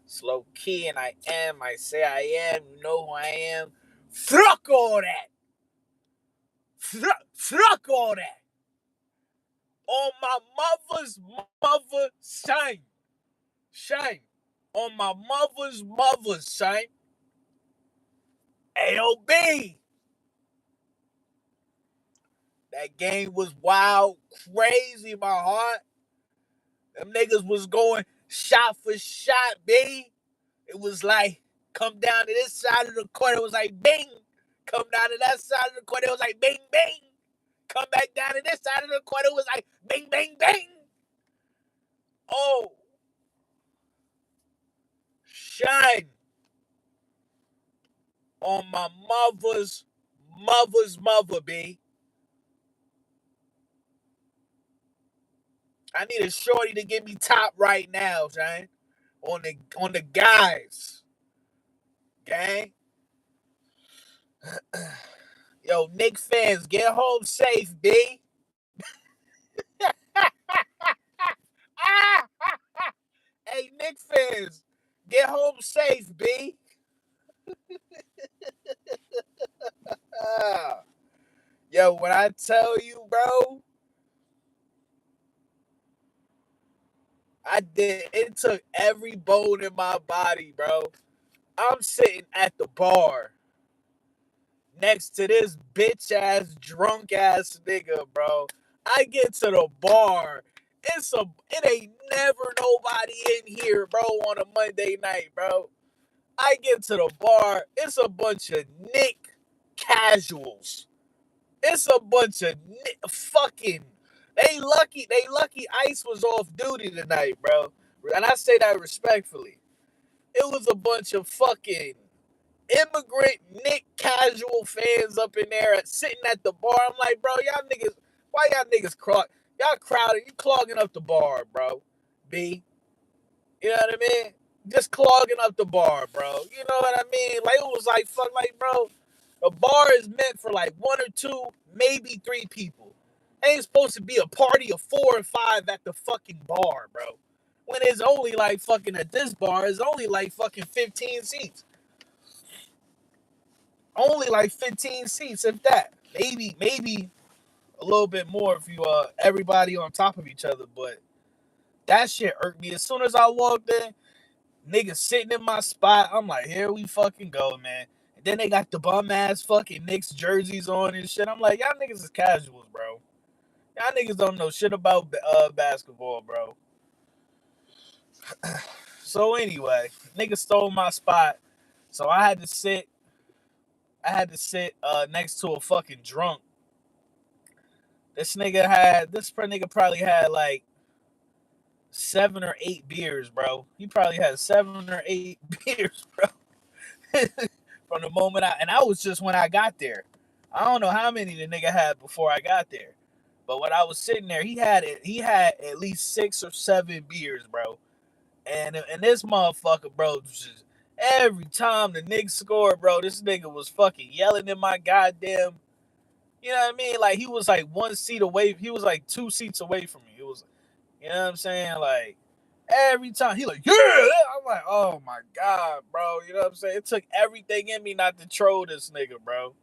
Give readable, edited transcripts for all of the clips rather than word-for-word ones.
Slow key, and I am. I say I am. You know who I am. Fuck all that. Fuck all that. On my mother's mother, shine. Shine. On my mother's mother, shine. AOB. That game was wild, crazy, my heart. Them niggas was going shot for shot, B. It was like, come down to this side of the court, it was like bing. Come down to that side of the court, it was like bing, bing. Come back down to this side of the court, it was like bing, bing, bing. Oh. Shine. On my mother's mother, B. I need a shorty to get me top right now, son. On the guys. Gang. Yo, Knick fans, get home safe, B. Hey, Knick fans, get home safe, B. Yo, when I tell you, bro, it took every bone in my body, bro. I'm sitting at the bar next to this bitch ass, drunk ass nigga, bro. I get to the bar. It ain't never nobody in here, bro, on a Monday night, bro. I get to the bar. It's a bunch of Knick casuals. It's a bunch of fucking. They lucky Ice was off duty tonight, bro. And I say that respectfully. It was a bunch of fucking immigrant Knick casual fans up in there sitting at the bar. I'm like, bro, y'all niggas, why y'all niggas y'all crowded, you clogging up the bar, bro. B. You know what I mean? Just clogging up the bar, bro. You know what I mean? Like, it was like, fuck, like, bro, a bar is meant for like one or two, maybe three people. Ain't supposed to be a party of 4 or 5 at the fucking bar, bro. When it's only like fucking at this bar, it's only like fucking 15 seats. Only like 15 seats, if that. Maybe a little bit more if you everybody on top of each other, but that shit irked me. As soon as I walked in, niggas sitting in my spot, I'm like, here we fucking go, man. And then they got the bum ass fucking Knicks jerseys on and shit. I'm like, y'all niggas is casuals, bro. Y'all niggas don't know shit about basketball, bro. So anyway, niggas stole my spot. So I had to sit next to a fucking drunk. This nigga probably had like 7 or 8 beers, bro. He probably had 7 or 8 beers, bro. From the moment I was just when I got there. I don't know how many the nigga had before I got there. But when I was sitting there, he had at least 6 or 7 beers, bro. And this motherfucker, bro, just every time the Knicks scored, bro, this nigga was fucking yelling in my goddamn. You know what I mean? Like, he was like 1 seat away. He was like 2 seats away from me. It was, you know what I'm saying? Like, every time he like, yeah, I'm like, oh my God, bro. You know what I'm saying? It took everything in me not to troll this nigga, bro.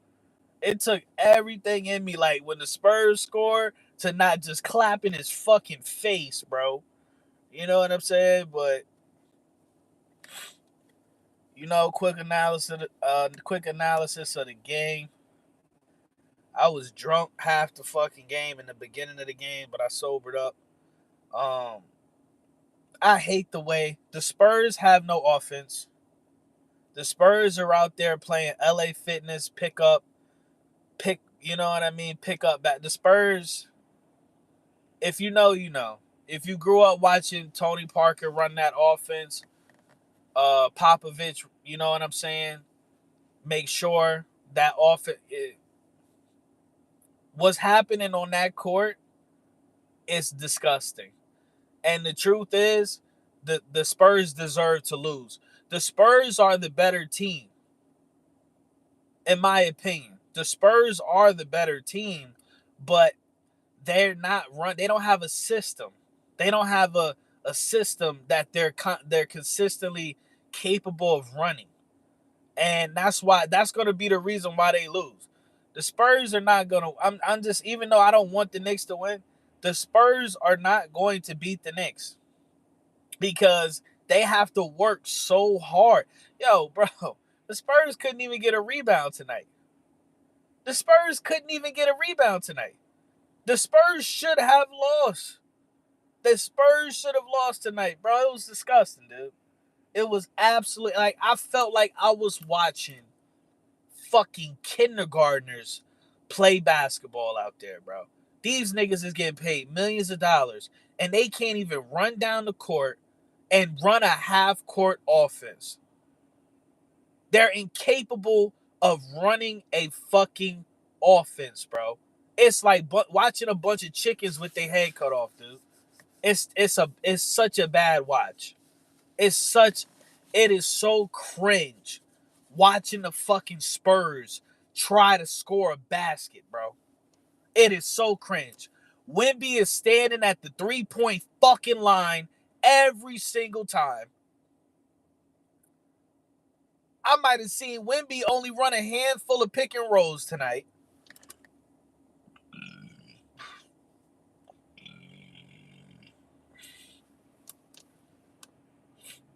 It took everything in me, like when the Spurs score, to not just clap in his fucking face, bro. You know what I'm saying? But quick analysis of the game. I was drunk half the fucking game in the beginning of the game, but I sobered up. I hate the way the Spurs have no offense. The Spurs are out there playing LA Fitness, you know what I mean? Pick up back. The Spurs, if you know, you know. If you grew up watching Tony Parker run that offense, Popovich, you know what I'm saying? Make sure that offense, what's happening on that court is disgusting. And the truth is, the Spurs deserve to lose. The Spurs are the better team, in my opinion. The Spurs are the better team, but they're not run. They don't have a system. They don't have a system that they're consistently capable of running, and that's going to be the reason why they lose. The Spurs are not going to. I'm just, even though I don't want the Knicks to win, the Spurs are not going to beat the Knicks because they have to work so hard. Yo, bro, the Spurs couldn't even get a rebound tonight. The Spurs couldn't even get a rebound tonight. The Spurs should have lost. The Spurs should have lost tonight, bro. It was disgusting, dude. It was absolutely, like, I felt like I was watching fucking kindergartners play basketball out there, bro. These niggas is getting paid millions of dollars, and they can't even run down the court and run a half court offense. They're incapable of running a fucking offense, bro. It's like watching a bunch of chickens with their head cut off, dude. It's such a bad watch. It is so cringe watching the fucking Spurs try to score a basket, bro. It is so cringe. Wemby is standing at the 3-point fucking line every single time. I might have seen Wemby only run a handful of pick and rolls tonight.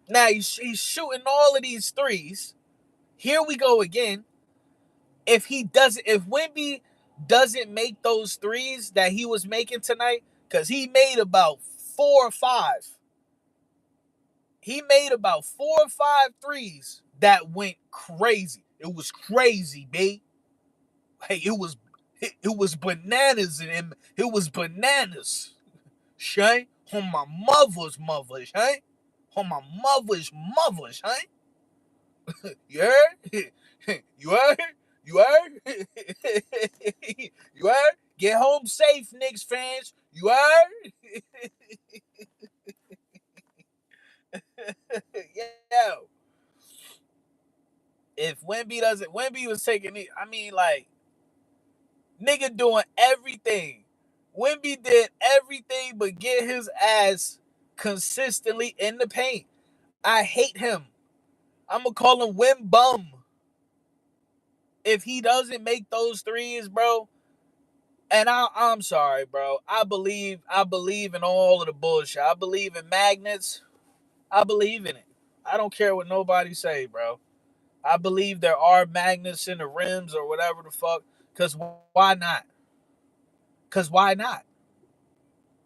Now he's shooting all of these threes. Here we go again. If Wemby doesn't make those threes that he was making tonight, because he made about 4 or 5. He made about 4 or 5 threes that went crazy. It was crazy, babe. Hey, it was bananas in him. It was bananas. Shay, on my mother's mother, Shay. On my mother's mother, Shay. You heard? You heard? You heard? You heard? Get home safe, Knicks fans. You heard? Yo. If Wemby was taking it, I mean, like, nigga doing everything. Wemby did everything but get his ass consistently in the paint. I hate him. I'm going to call him Wim Bum. If he doesn't make those threes, bro, and I'm sorry, bro. I believe in all of the bullshit. I believe in magnets. I believe in it. I don't care what nobody say, bro. I believe there are magnets in the rims or whatever the fuck. Because why not? Because why not?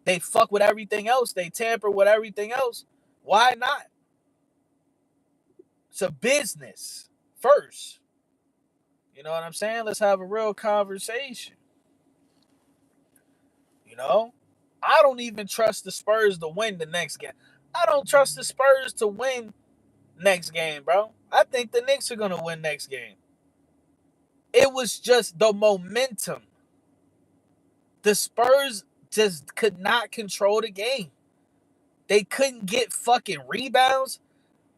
They fuck with everything else. They tamper with everything else. Why not? It's a business first. You know what I'm saying? Let's have a real conversation. You know? I don't even trust the Spurs to win the next game. I don't trust the Spurs to win next game, bro. I think the Knicks are going to win next game. It was just the momentum. The Spurs just could not control the game. They couldn't get fucking rebounds.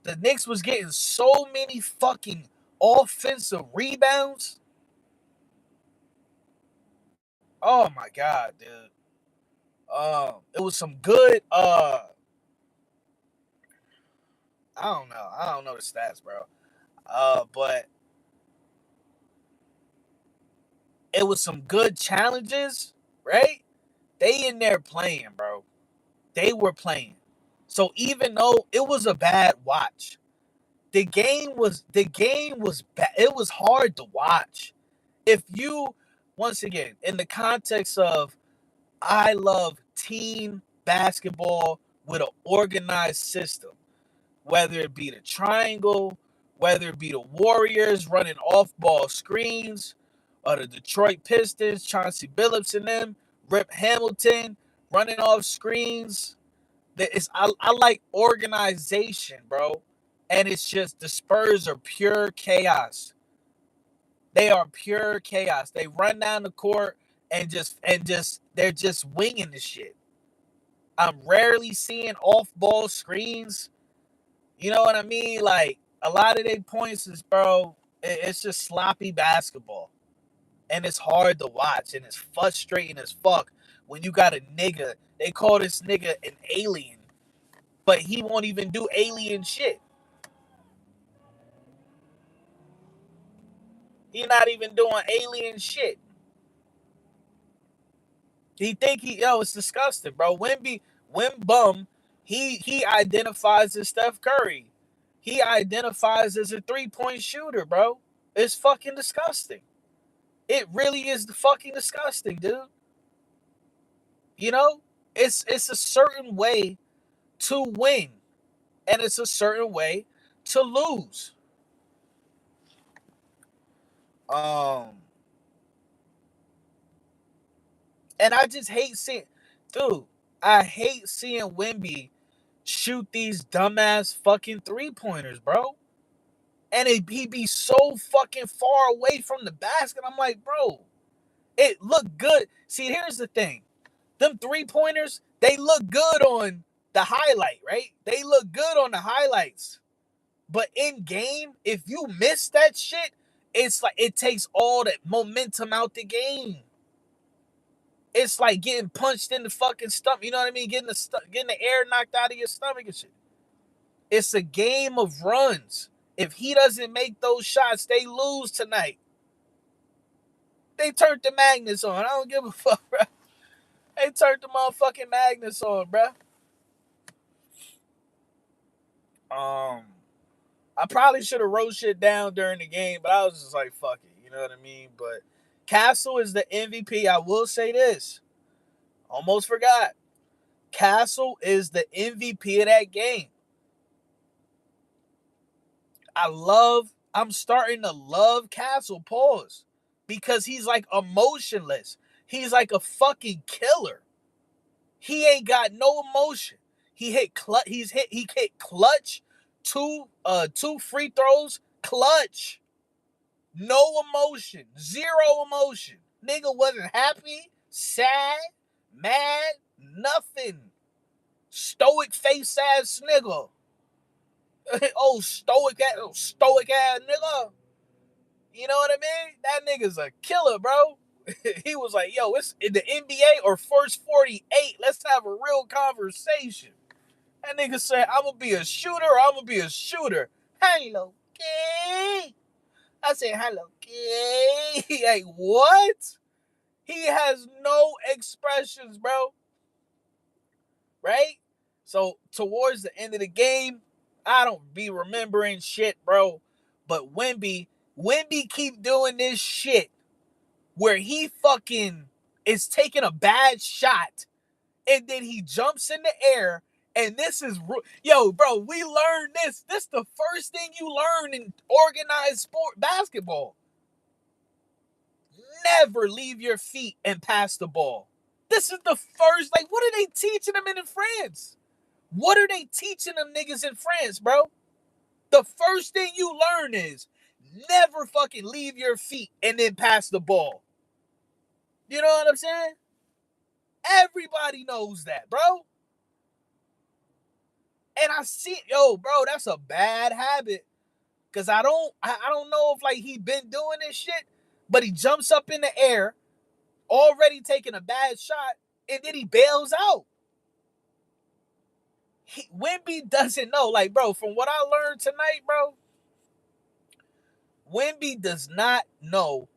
The Knicks was getting so many fucking offensive rebounds. Oh my god, dude. It was some good I don't know the stats, bro. But it was some good challenges, right? They in there playing, bro. They were playing. So even though it was a bad watch, the game was bad. It was hard to watch. If you, once again, in the context of, I love team basketball with an organized system, whether it be the triangle, whether it be the Warriors running off-ball screens, or the Detroit Pistons, Chauncey Billups and them, Rip Hamilton running off screens. I like organization, bro. And it's just the Spurs are pure chaos. They are pure chaos. They run down the court and they're just winging the shit. I'm rarely seeing off-ball screens. You know what I mean? Like, a lot of their points is, bro, it's just sloppy basketball. And it's hard to watch, and it's frustrating as fuck when you got a nigga. They call this nigga an alien, but he won't even do alien shit. He not even doing alien shit. He think it's disgusting, bro. Wembum, he identifies as Steph Curry. He identifies as a 3-point shooter, bro. It's fucking disgusting. It really is fucking disgusting, dude. You know, it's a certain way to win, and it's a certain way to lose. Um, and I just hate seeing, dude. I hate seeing Wemby shoot these dumbass fucking 3-pointers, bro. And he be so fucking far away from the basket. I'm like, bro, it looked good. See, here's the thing. Them 3-pointers, they look good on the highlight, right? They look good on the highlights. But in game, if you miss that shit, it's like it takes all that momentum out the game. It's like getting punched in the fucking stomach. You know what I mean? Getting the air knocked out of your stomach and shit. It's a game of runs. If he doesn't make those shots, they lose tonight. They turned the magnets on. I don't give a fuck, bro. They turned the motherfucking magnets on, bro. I probably should have wrote shit down during the game, but I was just like, fuck it. You know what I mean? But Castle is the MVP. I will say this. Almost forgot. Castle is the MVP of that game. I'm starting to love Castle, pause. Because he's like emotionless. He's like a fucking killer. He ain't got no emotion. He hit clutch, two free throws, clutch. No emotion. Zero emotion. Nigga wasn't happy, sad, mad, nothing. Stoic face ass nigga. stoic ass nigga. You know what I mean? That nigga's a killer, bro. He was like, yo, it's in the NBA or first 48. Let's have a real conversation. That nigga said, I'm going to be a shooter or I'm going to be a shooter. Hello, okay. I said, hello, okay. Like, what? He has no expressions, bro. Right? So, towards the end of the game, I don't be remembering shit, bro. But Wemby keep doing this shit where he fucking is taking a bad shot and then he jumps in the air. And this is, yo, bro, we learned this. This is the first thing you learn in organized sport basketball. Never leave your feet and pass the ball. This is the first, like, what are they teaching them in France? What are they teaching them niggas in France, bro? The first thing you learn is never fucking leave your feet and then pass the ball. You know what I'm saying? Everybody knows that, bro. And I see, yo, bro, that's a bad habit. Cause I don't know if like he been doing this shit, but he jumps up in the air, already taking a bad shot, and then he bails out. Wemby doesn't know. Like, bro, from what I learned tonight, bro, Wemby does not know.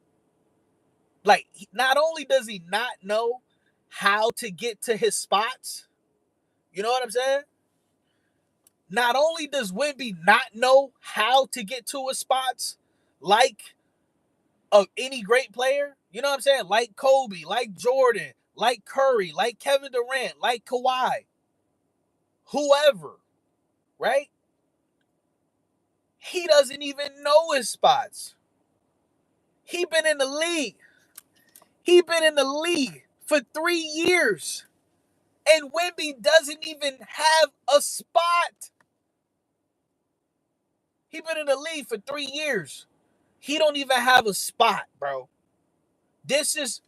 Like, not only does he not know how to get to his spots, you know what I'm saying? Not only does Wemby not know how to get to his spots, like any great player, you know what I'm saying? Like Kobe, like Jordan, like Curry, like Kevin Durant, like Kawhi, whoever, right? He doesn't even know his spots. He been in the league. He been in the league for 3 years. And Wemby doesn't even have a spot. He been in the league for 3 years. He don't even have a spot, bro. This is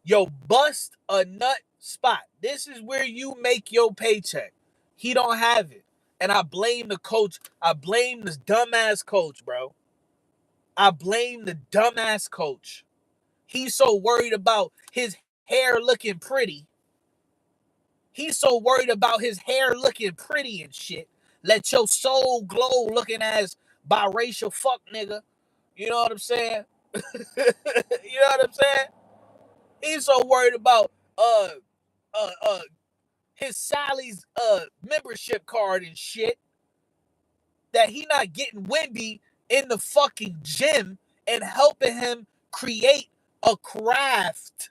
your bust a nut spot. This is where you make your paycheck. He don't have it. And I blame the coach. I blame this dumbass coach, bro. I blame the dumbass coach. He's so worried about his hair looking pretty. He's so worried about his hair looking pretty and shit. Let your soul glow looking as biracial fuck nigga. You know what I'm saying? You know what I'm saying? He's so worried about uh uh his Sally's membership card and shit that he not getting Wemby in the fucking gym and helping him create a craft.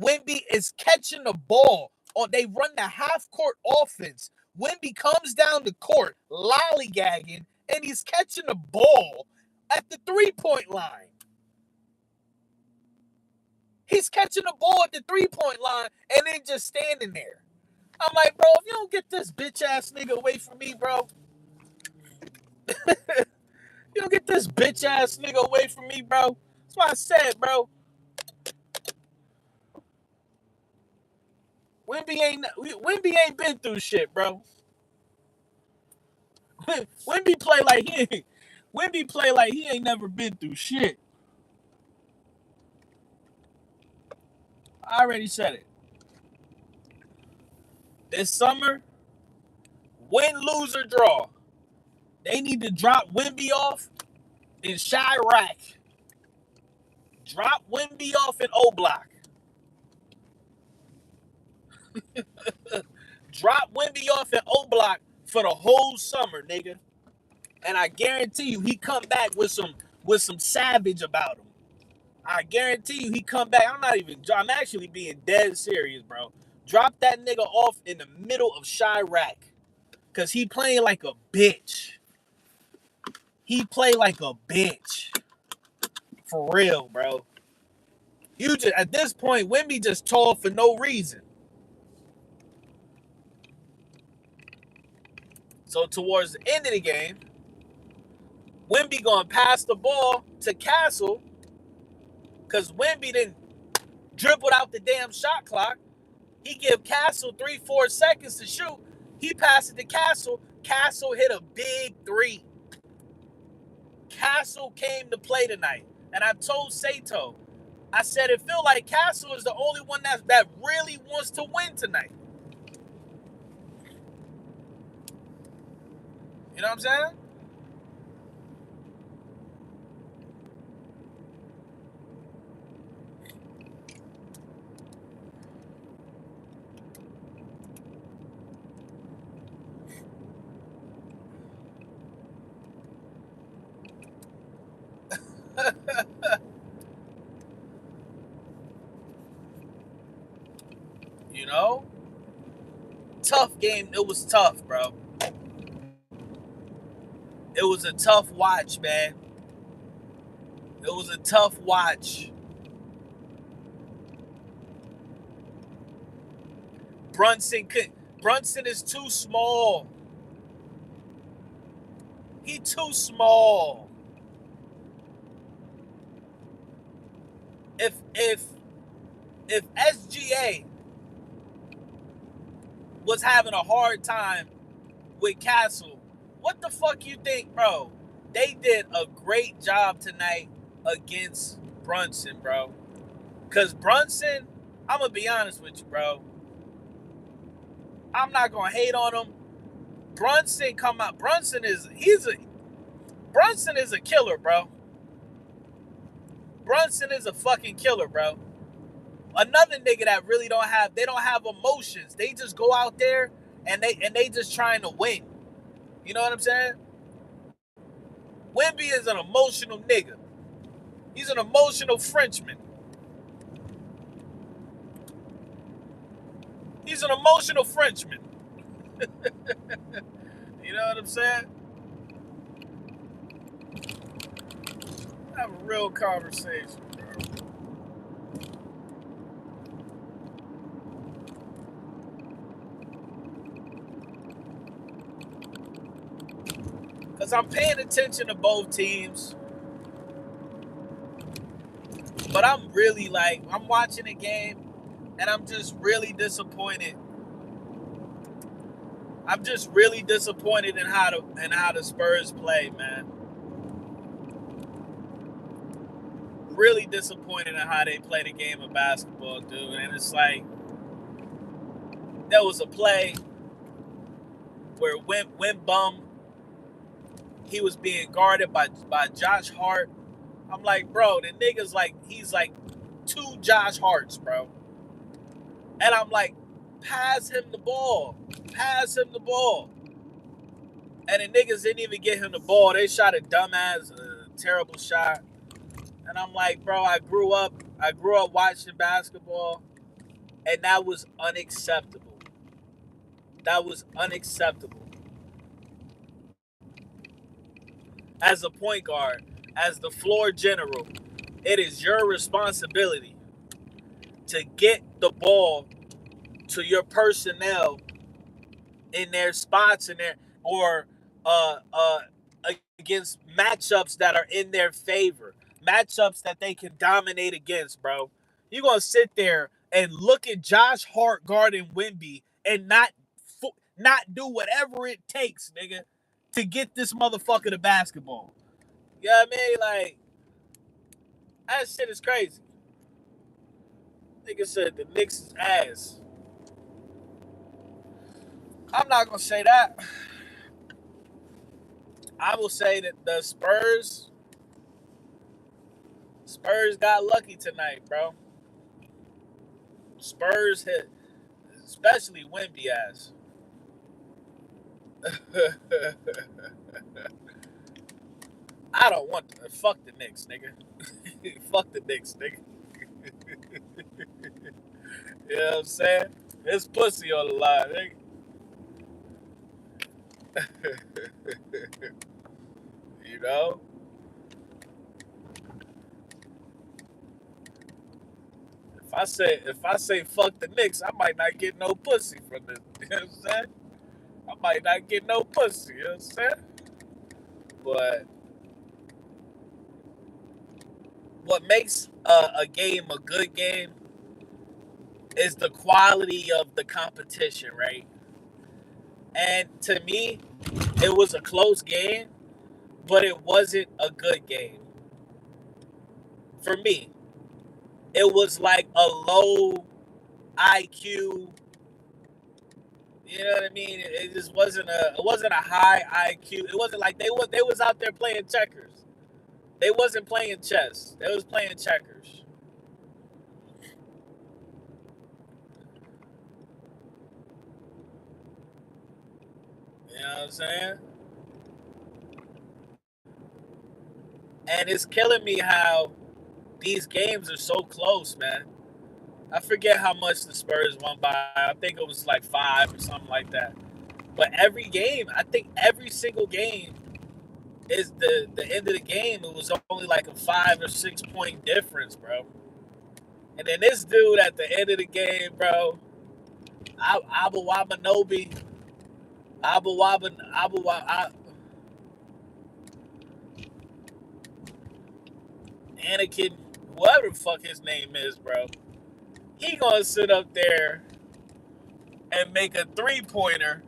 Wemby is catching the ball. They run the half court offense. Wemby comes down the court, lollygagging, and he's catching the ball at the 3-point line. He's catching the ball at the 3-point line and then just standing there. I'm like, bro, if you don't get this bitch ass nigga away from me, bro. You don't get this bitch ass nigga away from me, bro. That's what I said, bro. Wemby ain't been through shit, bro. Wemby play like he ain't never been through shit. I already said it. This summer, win, lose, or draw, they need to drop Wemby off in Chirac. Drop Wemby off in O-Block. Drop Wemby off in O-Block for the whole summer, nigga. And I guarantee you he come back with some savage about him. I guarantee you he come back. I'm actually being dead serious, bro. Drop that nigga off in the middle of Chirac. Cause he playing like a bitch. He play like a bitch. For real, bro. You just at this point, Wemby just tall for no reason. So towards the end of the game, Wemby gonna pass the ball to Castle. Cause Wemby didn't dribble out the damn shot clock. He give Castle 3-4 seconds to shoot. He passed it to Castle. Castle hit a big 3. Castle came to play tonight. And I told Sato, I said it feel like Castle is the only one that really wants to win tonight. You know what I'm saying? You know? Tough game. It was tough, bro. It was a tough watch, man. It was a tough watch. Brunson is too small. He too small. If SGA was having a hard time with Castle, what the fuck you think, bro? They did a great job tonight against Brunson, bro. Because Brunson, I'm going to be honest with you, bro. I'm not going to hate on him. Brunson is a killer, bro. Brunson is a fucking killer, bro. Another nigga that really don't have emotions. They just go out there and they just trying to win. You know what I'm saying? Wemby is an emotional nigga. He's an emotional Frenchman. He's an emotional Frenchman. You know what I'm saying? Have a real conversation, bro. Because I'm paying attention to both teams. But I'm really I'm watching the game and I'm just really disappointed. I'm just really disappointed in how the Spurs play, man. really disappointed in how they play the game of basketball, dude. And it's like, there was a play where Wemby, he was being guarded by Josh Hart. I'm like, bro, the nigga's like, he's like 2 Josh Harts, bro. And I'm like, pass him the ball. Pass him the ball. And the niggas didn't even get him the ball. They shot a dumbass, terrible shot. And I'm like, bro, I grew up watching basketball, and that was unacceptable. That was unacceptable. As a point guard, as the floor general, it is your responsibility to get the ball to your personnel in their spots in there, or uh, uh, against matchups that are in their favor, matchups that they can dominate against, bro. You're going to sit there and look at Josh Hart guarding Wemby and not do whatever it takes, nigga, to get this motherfucker the basketball. You know what I mean? Like, that shit is crazy. Nigga said the Knicks is ass. I'm not going to say that. I will say that the Spurs got lucky tonight, bro. Spurs hit, especially Wemby ass. I don't want to. Fuck the Knicks, nigga. Fuck the Knicks, nigga. You know what I'm saying? It's pussy on the line, nigga. You know? If I say fuck the Knicks, I might not get no pussy from this. You know what I'm saying? I might not get no pussy, you know what I'm saying? But what makes a game a good game is the quality of the competition, right? And to me, it was a close game, but it wasn't a good game. For me, it was like a low IQ. You know what I mean? It just wasn't a high IQ. It wasn't like they was out there playing checkers. They wasn't playing chess. They was playing checkers. You know what I'm saying? And it's killing me how these games are so close, man. I forget how much the Spurs won by. I think it was like 5 or something like that. But every game, I think every single game is the end of the game. It was only like a 5 or 6 point difference, bro. And then this dude at the end of the game, bro, Abu Wabanobi, Abu Waban, Abu Wab, Anakin, whoever the fuck his name is, bro. He gonna sit up there and make a 3-pointer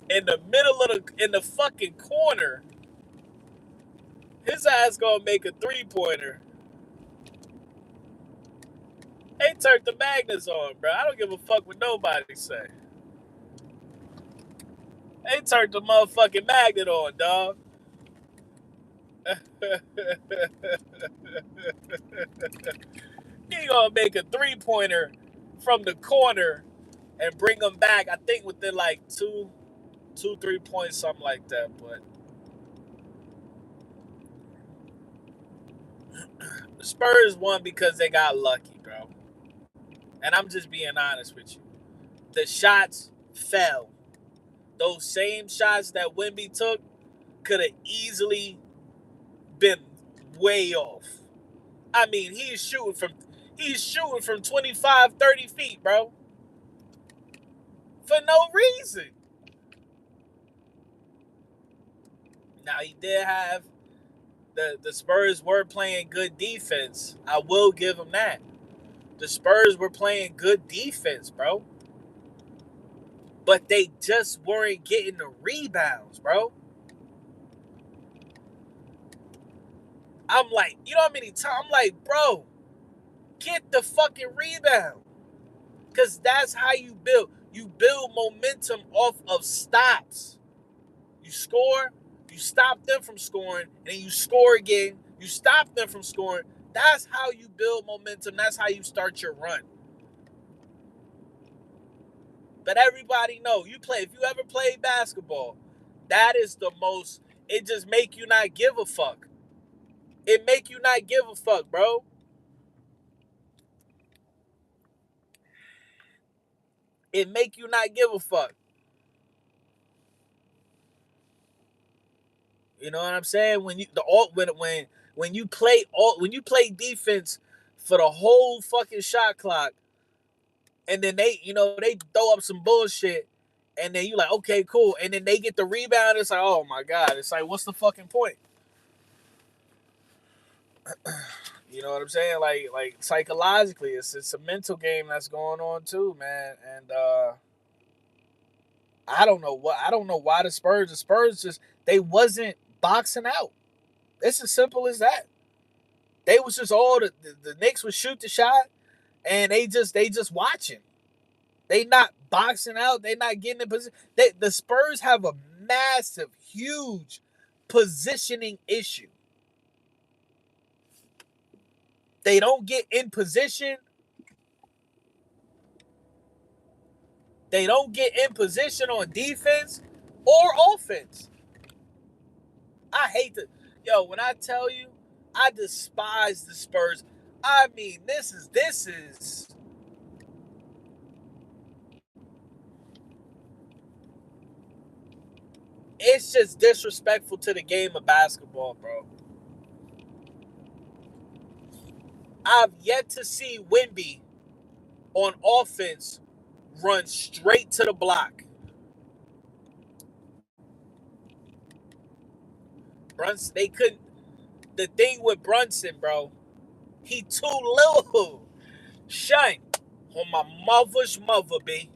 in the middle of in the fucking corner. His ass gonna make a 3-pointer. They turned the magnets on, bro. I don't give a fuck what nobody say. They turned the motherfucking magnet on, dog. He gonna make a 3-pointer from the corner and bring them back. I think within like 3 points, something like that. But the Spurs won because they got lucky, bro. And I'm just being honest with you. The shots fell. Those same shots that Wemby took could have easily been way off. I mean, he's shooting from 25, 30 feet, bro. For no reason. Now, he did have the Spurs were playing good defense. I will give them that. The Spurs were playing good defense, bro. But they just weren't getting the rebounds, bro. I'm like, you know how many times I'm like, bro, get the fucking rebound. Because that's how you build. You build momentum off of stops. You score, you stop them from scoring, and then you score again. You stop them from scoring. That's how you build momentum. That's how you start your run. But everybody know, if you ever played basketball, that is the most, it just make you not give a fuck. It make you not give a fuck, bro. It make you not give a fuck. You know what I'm saying? When you play defense for the whole fucking shot clock, and then they throw up some bullshit, and then you like, okay, cool, and then they get the rebound. It's like, oh my god, it's like, what's the fucking point? You know what I'm saying? Like psychologically, it's a mental game that's going on too, man. And I don't know why the Spurs just, they wasn't boxing out. It's as simple as that. They was just all the Knicks would shoot the shot, and they just watching. They not boxing out. They not getting in position. The Spurs have a massive, huge positioning issue. They don't get in position. They don't get in position on defense or offense. I hate the when I tell you, I despise the Spurs. I mean, this is it's just disrespectful to the game of basketball, bro. I've yet to see Wemby on offense run straight to the block. Brunson, they couldn't. The thing with Brunson, bro, he too little. Shine on my mother's mother, B.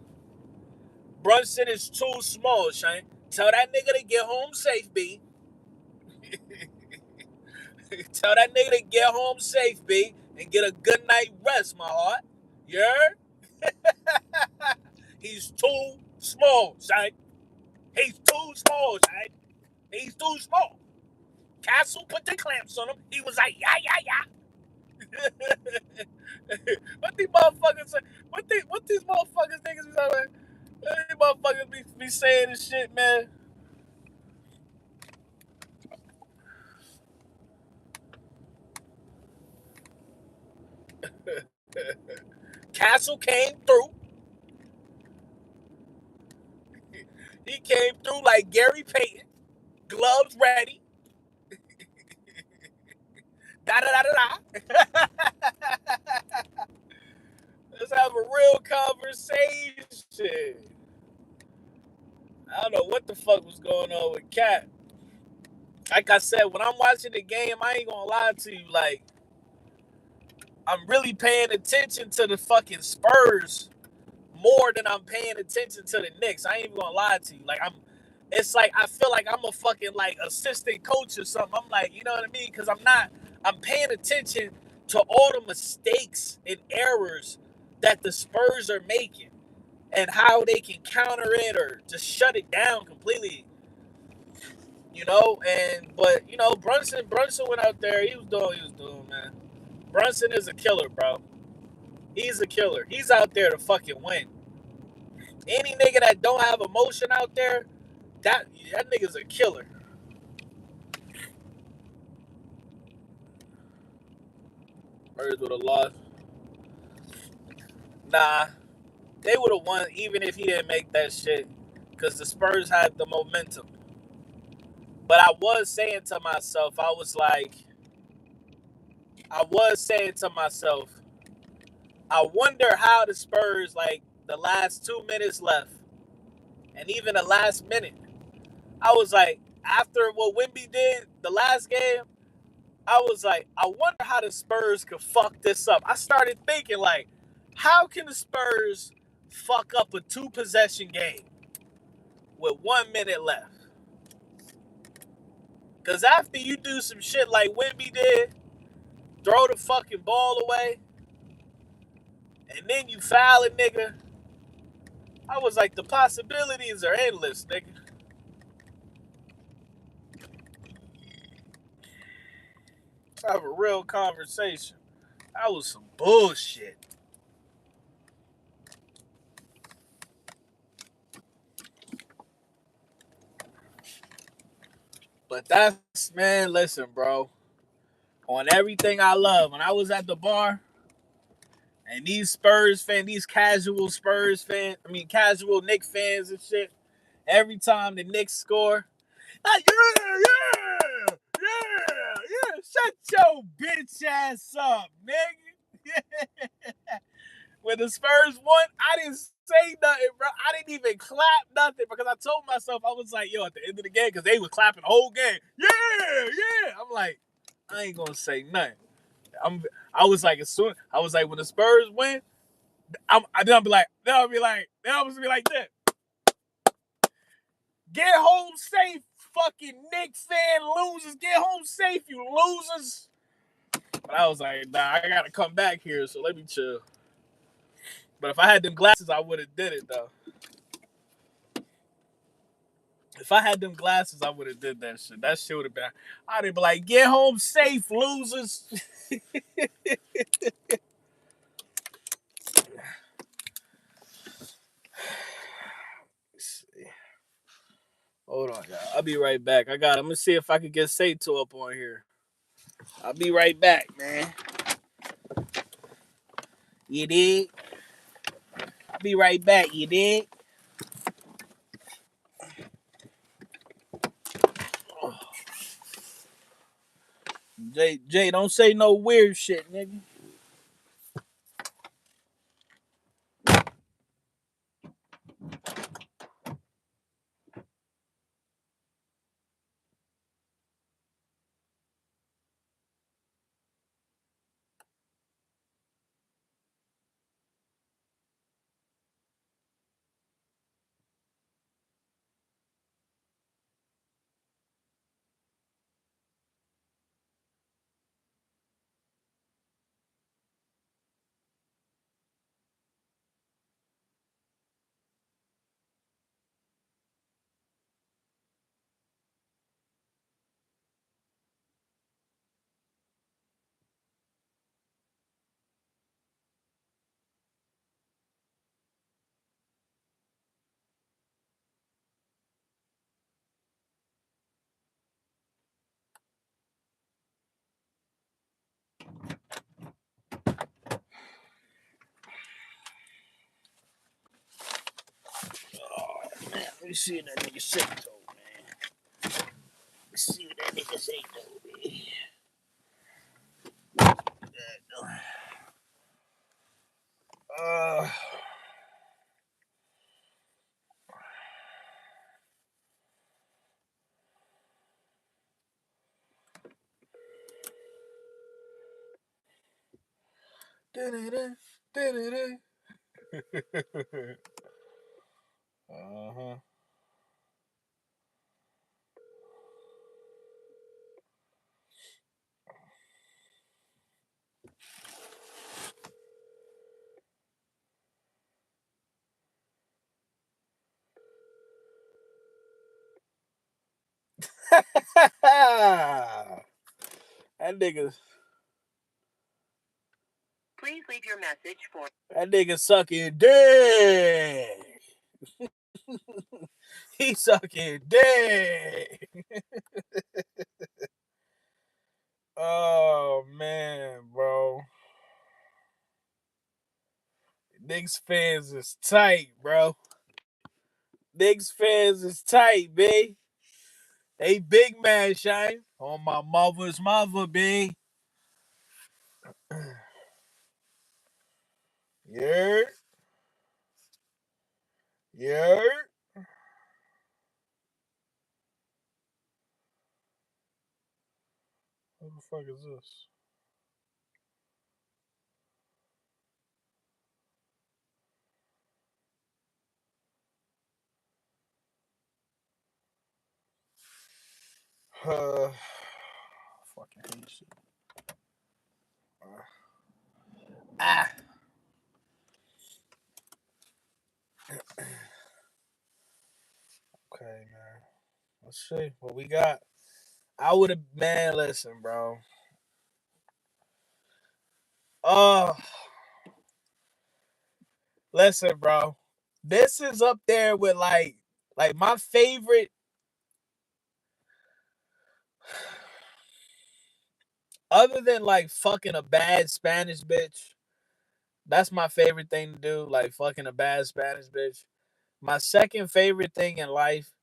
Brunson is too small, Shine. Tell that nigga to get home safe, B. Tell that nigga to get home safe, B, and get a good night rest, my heart. You heard? He's too small, Shine. He's too small, Shine. He's too small. Castle put the clamps on him. He was like, yeah. What these motherfuckers say? What these motherfuckers niggas be talking about? These motherfuckers be saying this shit, man. Castle came through. He came through like Gary Payton. Gloves ready. Da da da da da. Let's have a real conversation. I don't know what the fuck was going on with Cat. Like I said, when I'm watching the game, I ain't gonna lie to you. Like, I'm really paying attention to the fucking Spurs more than I'm paying attention to the Knicks. I ain't even gonna lie to you. It's like I feel like I'm a fucking like assistant coach or something. I'm like, you know what I mean? Because I'm paying attention to all the mistakes and errors that the Spurs are making and how they can counter it or just shut it down completely. But Brunson went out there. He was doing what he was doing, man. Brunson is a killer, bro. He's a killer. He's out there to fucking win. Any nigga that don't have emotion out there, that nigga's a killer. Spurs would have lost. Nah, they would have won even if he didn't make that shit. Because the Spurs had the momentum. But I was saying to myself, I wonder how the Spurs, like, the last 2 minutes left, and even the last minute, I was like, after what Wemby did the last game, I was like, I wonder how the Spurs could fuck this up. I started thinking, like, how can the Spurs fuck up a 2-possession game with 1 minute left? Because after you do some shit like Wemby did, throw the fucking ball away, and then you foul a nigga, I was like, the possibilities are endless, nigga. Let's have a real conversation. That was some bullshit. But that's, man, listen, bro. On everything I love, when I was at the bar, and these Spurs fans, these casual Spurs fans, casual Knick fans and shit, every time the Knicks score, like, yeah, shut your bitch ass up, nigga. When the Spurs won, I didn't say nothing, bro. I didn't even clap nothing because I told myself, I was like, yo, at the end of the game, because they were clapping the whole game. Yeah. I'm like, I ain't gonna say nothing. I was like, when the Spurs win, I'll be like, they'll always be like this. Get home safe, fucking Knicks fan losers. Get home safe, you losers. But I was like, nah, I gotta come back here, so let me chill. But if I had them glasses, I would have did it though. If I had them glasses, I would have did that shit. That shit would have been. I'd have been like, get home safe, losers. Hold on, y'all. I'll be right back. I'm gonna see if I can get Sato up on here. I'll be right back, man. You did? I'll be right back. You did? Jay, don't say no weird shit, nigga. Man, let me see that nigga Sato, man. Let's see what that nigga Sato, man. Uh, uh-huh. That nigga. Please leave your message for. That nigga sucking dick. He sucking dick. Oh man, bro. Knicks fans is tight, bro. Knicks fans is tight, B. They big man, Shine. On my mother's mother, B. Yeah. Yeah. What the fuck is this? Fucking hate shit. Ah. Okay, man. Let's see what we got. I would have, man. Listen, bro. Oh, listen, bro. This is up there with like my favorite. Other than like fucking a bad Spanish bitch, that's my favorite thing to do. Like fucking a bad Spanish bitch. My second favorite thing in life,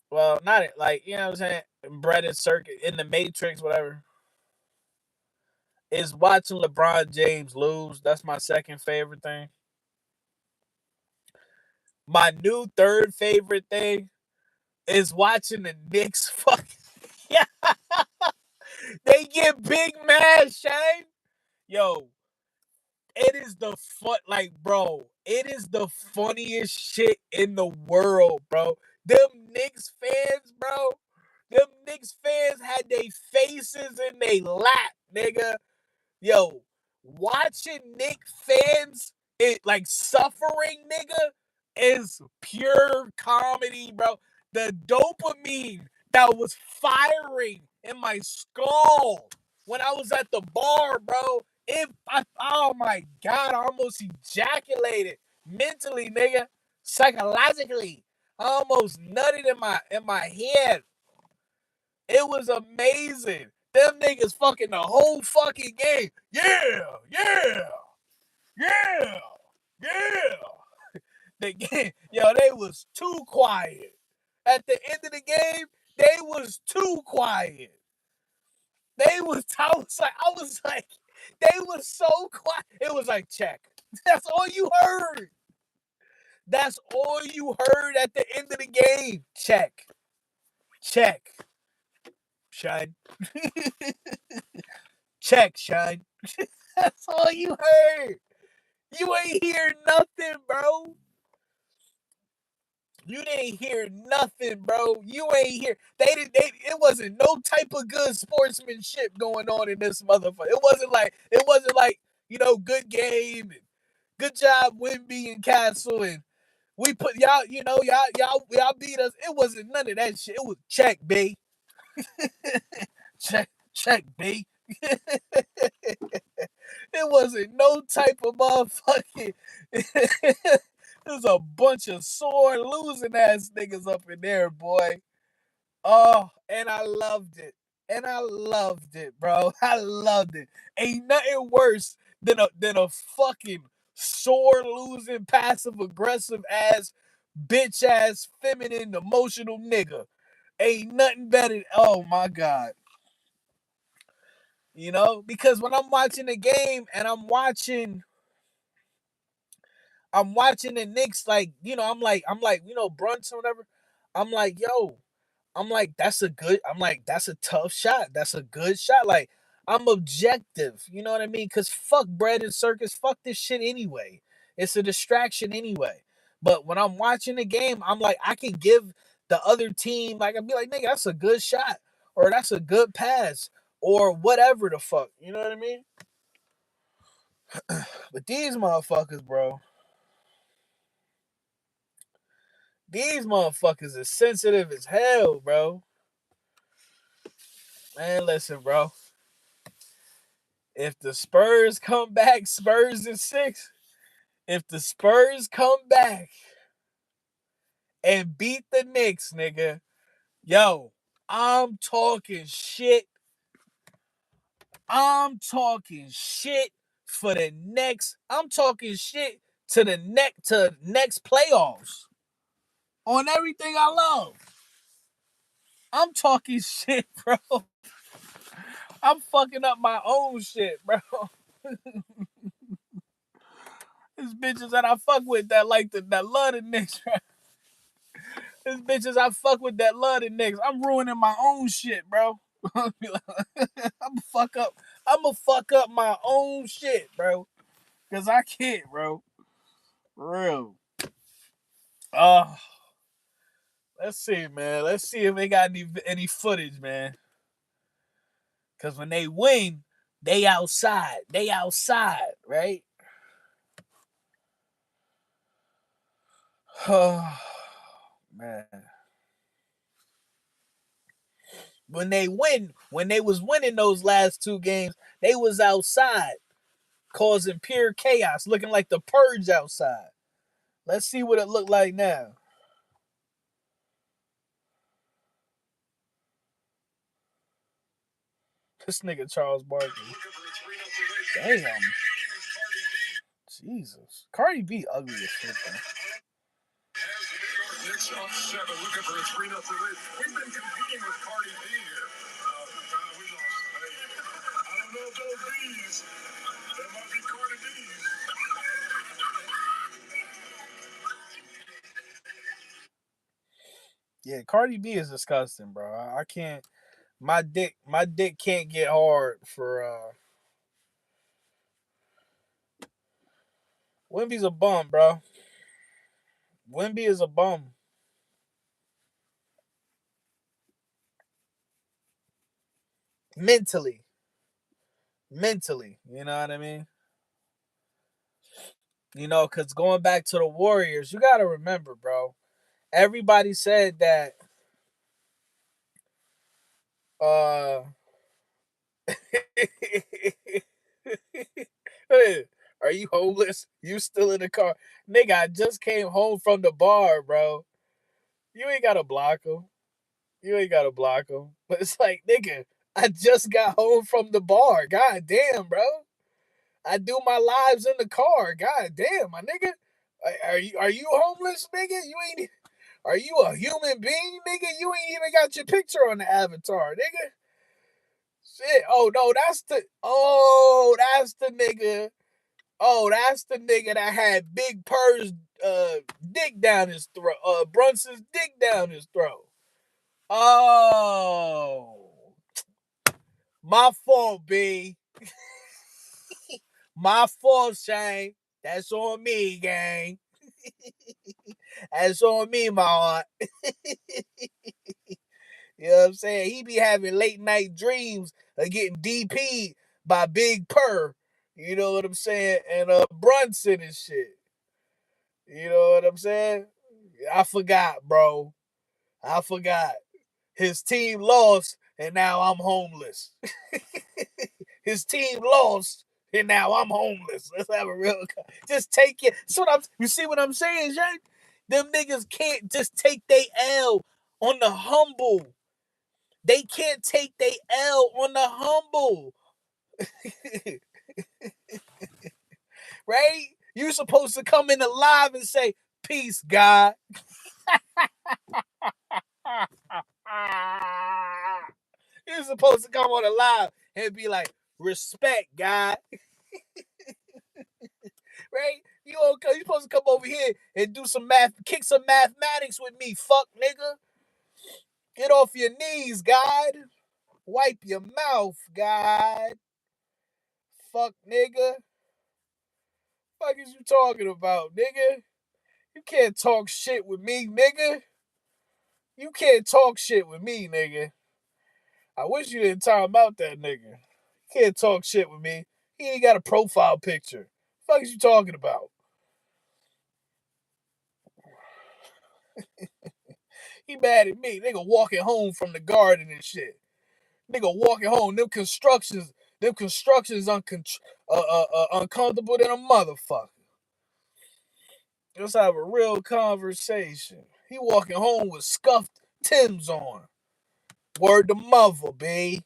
well, not like, you know what I'm saying, bread and circuit in the Matrix, whatever, is watching LeBron James lose. That's my second favorite thing. My new third favorite thing is watching the Knicks fucking. Yeah, they get big mad, Shane. Yo, it is the fun, like, bro, it is the funniest shit in the world, bro. Them Knicks fans, bro. Them Knicks fans had their faces in their lap, nigga. Yo, watching Knick fans like suffering, nigga, is pure comedy, bro. The dopamine that was firing in my skull when I was at the bar, bro. Oh my god, I almost ejaculated mentally, nigga, psychologically. I almost nutted in my head. It was amazing. Them niggas fucking the whole fucking game. Yeah, yeah, yeah, yeah. The game, yo, they was too quiet. At the end of the game, they was too quiet. I was like, they was so quiet. It was like, check. That's all you heard. That's all you heard at the end of the game. Check. Check. Shine. Check, Shine. That's all you heard. You ain't hear nothing, bro. You didn't hear nothing, bro. You ain't hear. It wasn't no type of good sportsmanship going on in this motherfucker. It wasn't like good game and good job, Wemby and Castle, and we put y'all beat us. It wasn't none of that shit. It was check, B. check, B. It wasn't no type of motherfucking. There's a bunch of sore losing ass niggas up in there, boy. Oh, and I loved it. And I loved it, bro. I loved it. Ain't nothing worse than a fucking sore losing, passive aggressive ass, bitch ass, feminine, emotional nigga. Ain't nothing better. Oh my god. Because when I'm watching the game and I'm watching the Knicks, like, I'm like, Brunson or whatever. I'm like, yo, that's a tough shot. That's a good shot. Like, I'm objective. You know what I mean? Because fuck bread and circus. Fuck this shit anyway. It's a distraction anyway. But when I'm watching the game, I'm like, I can give the other team, like, I'd be like, nigga, that's a good shot. Or that's a good pass. Or whatever the fuck. You know what I mean? But these motherfuckers, bro. These motherfuckers is sensitive as hell, bro. Man, listen, bro. If the Spurs come back, Spurs in 6. If the Spurs come back and beat the Knicks, nigga, yo, I'm talking shit. I'm talking shit for the next. I'm talking shit to next playoffs on everything I love. I'm talking shit, bro. I'm fucking up my own shit, bro. There's bitches that I fuck with that that love the Knicks, bro. There's bitches I fuck with that love the Knicks. I'm ruining my own shit, bro. I'm fuck up. I'm gonna fuck up my own shit, bro. Cause I can't, bro. For real. Oh, Let's see, man. Let's see if they got any footage, man. Cause when they win, they outside. They outside, right? Oh man. When they win, when they was winning those last two games, they was outside, causing pure chaos, looking like the purge outside. Let's see what it looked like now. This nigga Charles Barkley. Damn. Jesus. Cardi B ugly as shit, though. Knicks up 7, looking for a 3-0 lead. We've been competing with Cardi B here. We lost. I don't know if those B's. That might be Cardi B's. Yeah, Cardi B is disgusting, bro. I can't. My dick can't get hard for. Wemby's a bum, bro. Wemby is a bum. Mentally, mentally, you know what I mean. Because going back to the Warriors, you got to remember, bro. Everybody said that. Uh, are you homeless? You still in the car, nigga? I just came home from the bar, bro. You ain't gotta block him. You ain't gotta block him. But it's like, nigga, I just got home from the bar. God damn, bro. I do my lives in the car. God damn, my nigga. Are you homeless, nigga? You ain't. Are you a human being, nigga? You ain't even got your picture on the avatar, nigga. Shit. Oh no, that's the. Oh, that's the nigga. Oh, that's the nigga that had Big Purr's dick down his throat. Brunson's dick down his throat. Oh, my fault, B. My fault, Shane. That's on me, gang. That's on me, my heart. You know what I'm saying? He be having late night dreams of getting DP'd by Big Purr. You know what I'm saying? And Brunson and shit. You know what I'm saying? I forgot, bro. I forgot. His team lost, and now I'm homeless. His team lost, and now I'm homeless. Let's have a real. Just take it. You see what I'm saying, Jay? Them niggas can't just take they L on the humble. They can't take they L on the humble. Right? You supposed to come in alive and say, peace, God. You're supposed to come on alive and be like, respect, God. Right? You're supposed to come over here and do some math, kick some mathematics with me, fuck nigga. Get off your knees, God. Wipe your mouth, God. Fuck nigga. Fuck is you talking about, nigga? You can't talk shit with me, nigga. You can't talk shit with me, nigga. I wish you didn't time out that nigga. You can't talk shit with me. He ain't got a profile picture. Fuck is you talking about? He mad at me. Nigga walking home from the garden and shit. Nigga walking home. Them constructions uncomfortable than a motherfucker. Let's have a real conversation. He walking home with scuffed Timbs on. Word to mother, B.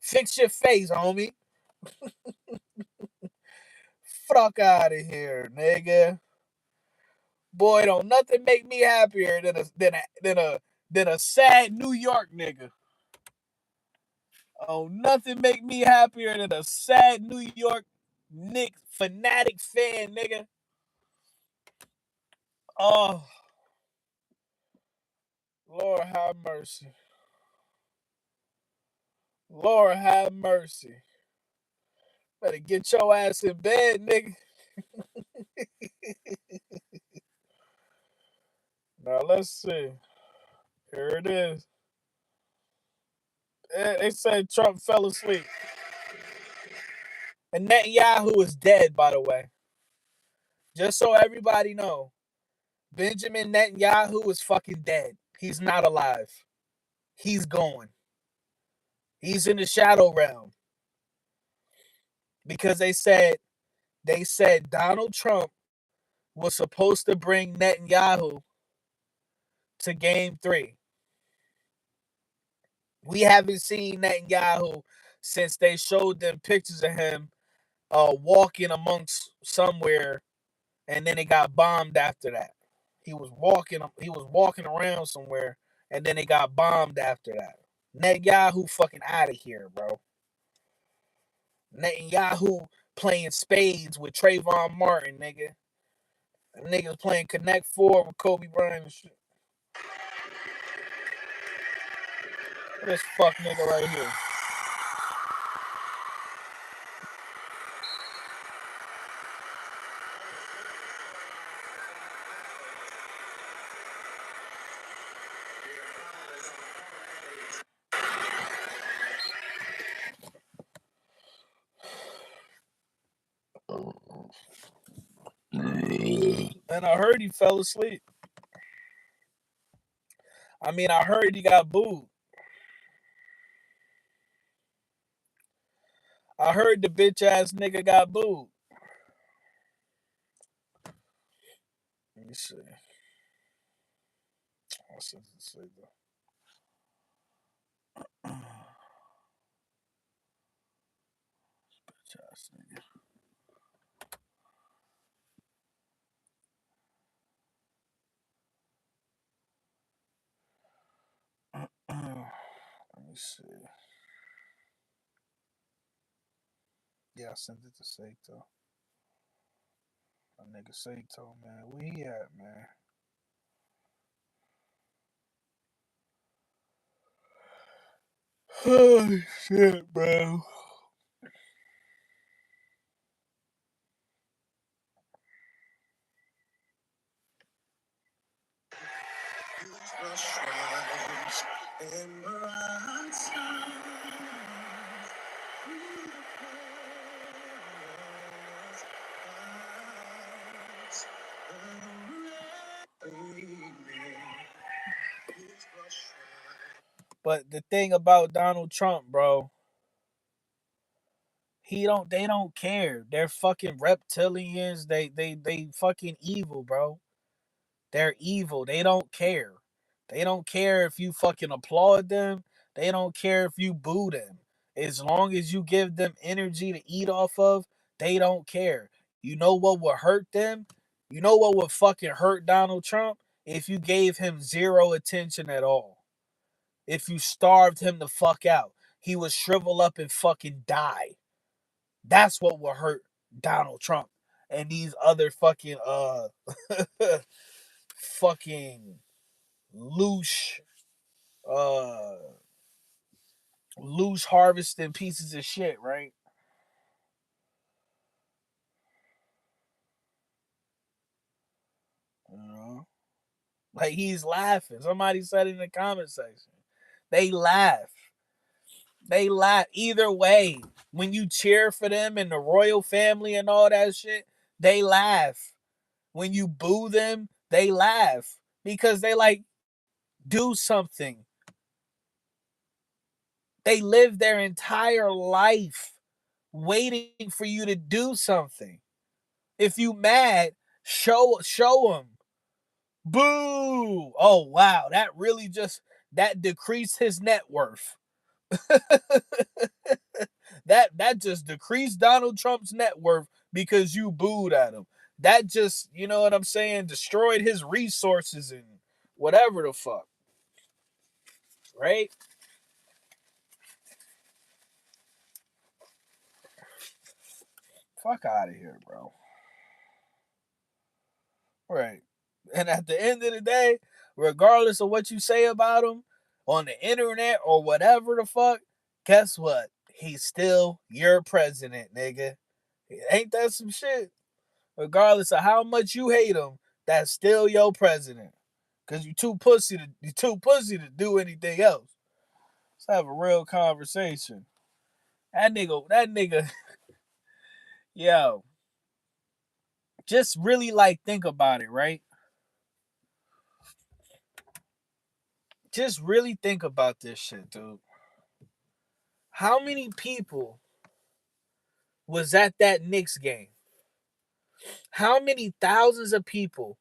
Fix your face, homie. Fuck out of here, nigga. Boy, don't nothing make me happier than a sad New York nigga. Oh, nothing make me happier than a sad New York Knick fanatic fan, nigga. Oh, Lord have mercy. Lord have mercy. Better get your ass in bed, nigga. Now let's see. Here it is. They said Trump fell asleep. And Netanyahu is dead, by the way. Just so everybody know, Benjamin Netanyahu is fucking dead. He's not alive. He's gone. He's in the shadow realm. Because they said Donald Trump was supposed to bring Netanyahu to game 3. We haven't seen Netanyahu since they showed them pictures of him walking amongst somewhere, and then it got bombed after that. He was walking around somewhere, and then it got bombed after that. Netanyahu fucking out of here, bro. Netanyahu playing spades with Trayvon Martin, nigga. Niggas playing Connect 4 with Kobe Bryant and shit. This fuck nigga right here. And I heard he fell asleep. I mean, I heard he got booed. I heard the bitch ass nigga got booed. Let me see. What's it say though? Bitch ass nigga. Let me see. Yeah, I sent it to Sato. My nigga Sato, man. Where he at, man? Oh shit, bro. But the thing about Donald Trump, bro, they don't care. They're fucking reptilians. They fucking evil, bro. They're evil. They don't care. They don't care if you fucking applaud them. They don't care if you boo them. As long as you give them energy to eat off of, they don't care. You know what would hurt them? You know what would fucking hurt Donald Trump? If you gave him zero attention at all. If you starved him the fuck out. He would shrivel up and fucking die. That's what will hurt Donald Trump and these other fucking fucking loose uh loose harvesting pieces of shit, right? You know? Like he's laughing. Somebody said in the comment section. They laugh. They laugh. Either way, when you cheer for them and the royal family and all that shit, they laugh. When you boo them, they laugh. Because they like do something. They live their entire life waiting for you to do something. If you mad, show them. Boo! Oh wow, that decreased his net worth. that just decreased Donald Trump's net worth because you booed at him. That just, you know what I'm saying, destroyed his resources and whatever the fuck. Right? Fuck out of here, bro. Right. And at the end of the day, regardless of what you say about him on the internet or whatever the fuck, guess what? He's still your president, nigga. Ain't that some shit? Regardless of how much you hate him, that's still your president. Cause you too pussy to do anything else. Let's have a real conversation. That nigga, yo, just really like think about it, right? Just really think about this shit, dude. How many people was at that Knicks game? How many thousands of people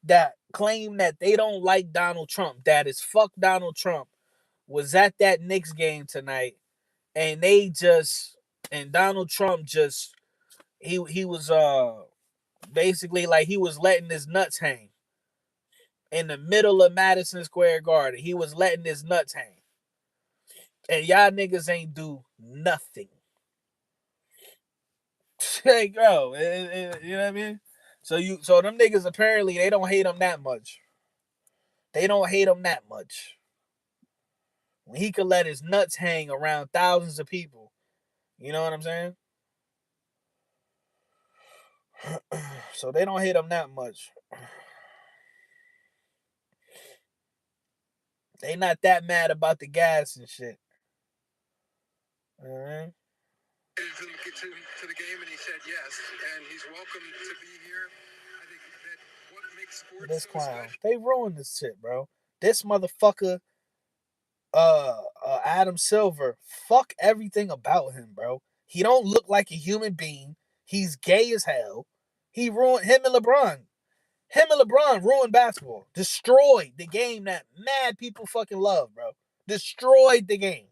that claim that they don't like Donald Trump, that is fuck Donald Trump, was at that Knicks game tonight, and Donald Trump just he was basically like he was letting his nuts hang in the middle of Madison Square Garden. He was letting his nuts hang, and y'all niggas ain't do nothing. Hey, bro, you know what I mean? So them niggas apparently they don't hate him that much. They don't hate him that much. When he could let his nuts hang around thousands of people. You know what I'm saying? So they don't hate him that much. They not that mad about the gas and shit. Alright. To the game and he said yes, and he's welcome to be here. I think that what makes sports this clown. They ruined this shit, bro. This motherfucker, Adam Silver, fuck everything about him, bro. He don't look like a human being. He's gay as hell. He ruined him and LeBron. Him and LeBron ruined basketball. Destroyed the game that mad people fucking love, bro. Destroyed the game.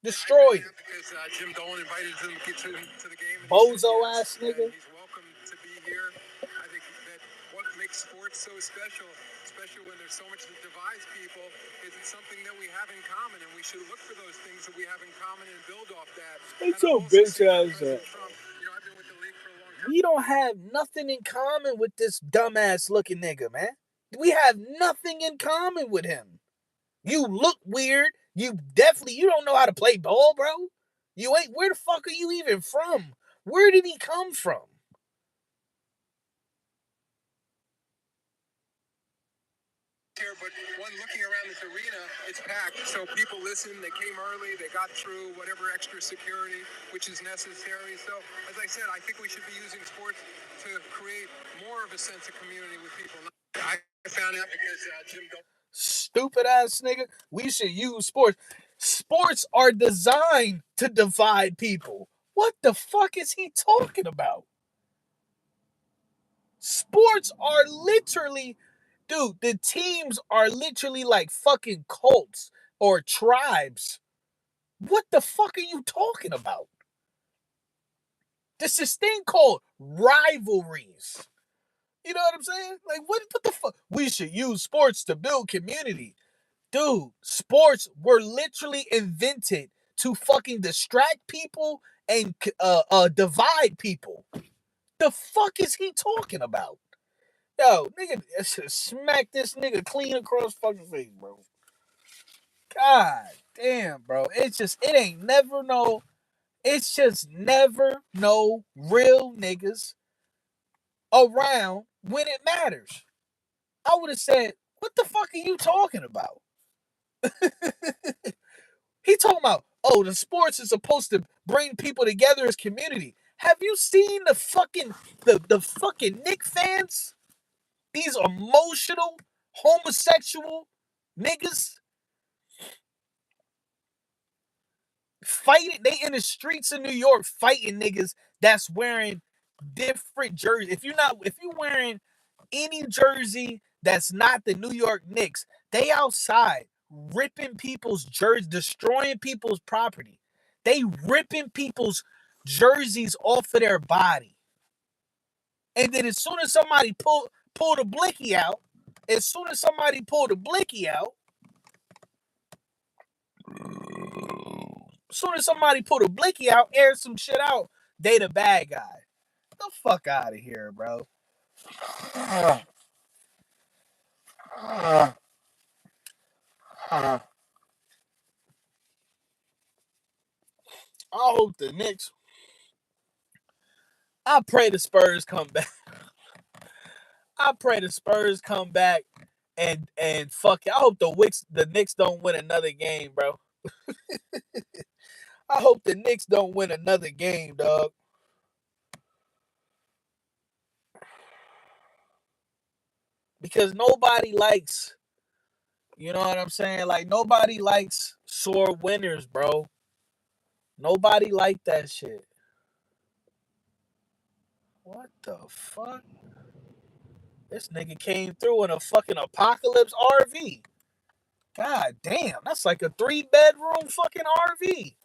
Destroyed it. Because Jim Dolan invited him to the game. Bozo ass nigga. He's welcome to be here. I think that what makes sports so special, especially when there's so much that divides people, is it's something that we have in common, and we should look for those things that we have in common and build off that. It's so bitch ass. We don't have nothing in common with this dumbass looking nigga, man. We have nothing in common with him. You look weird. You don't know how to play ball, bro. You ain't, where the fuck are you even from? Where did he come from? Here, but one looking around this arena, it's packed. So people listen, they came early, they got through whatever extra security, which is necessary. So, as I said, I think we should be using sports to create more of a sense of community with people. I found out because Jim Dolan. Stupid ass nigga. We should use sports. Sports are designed to divide people. What the fuck is he talking about? Sports are literally, dude, the teams are literally like fucking cults or tribes. What the fuck are you talking about? There's this thing called rivalries. You know what I'm saying? Like, what the fuck? We should use sports to build community. Dude, sports were literally invented to fucking distract people and divide people. The fuck is he talking about? Yo, nigga, smack this nigga clean across fucking face, bro. God damn, bro. It's just never no real niggas around when it matters. I would have said, what the fuck are you talking about? He talking about, oh, the sports is supposed to bring people together as community. Have you seen the fucking Knick fans? These emotional, homosexual niggas fighting. They in the streets of New York fighting niggas that's wearing different jerseys. If you wearing any jersey that's not the New York Knicks, they outside ripping people's jerseys, destroying people's property. They ripping people's jerseys off of their body. And then as soon as somebody pull the blicky out, as soon as somebody pull the blicky out, air some shit out, they the bad guy. Get the fuck out of here, bro. I hope the Knicks. I pray the Spurs come back. I pray the Spurs come back and fuck it. I hope the Knicks don't win another game, bro. I hope the Knicks don't win another game, dog. Because nobody likes, you know what I'm saying? Like, nobody likes sore winners, bro. Nobody like that shit. What the fuck? This nigga came through in a fucking apocalypse RV. God damn, that's like a 3-bedroom fucking RV.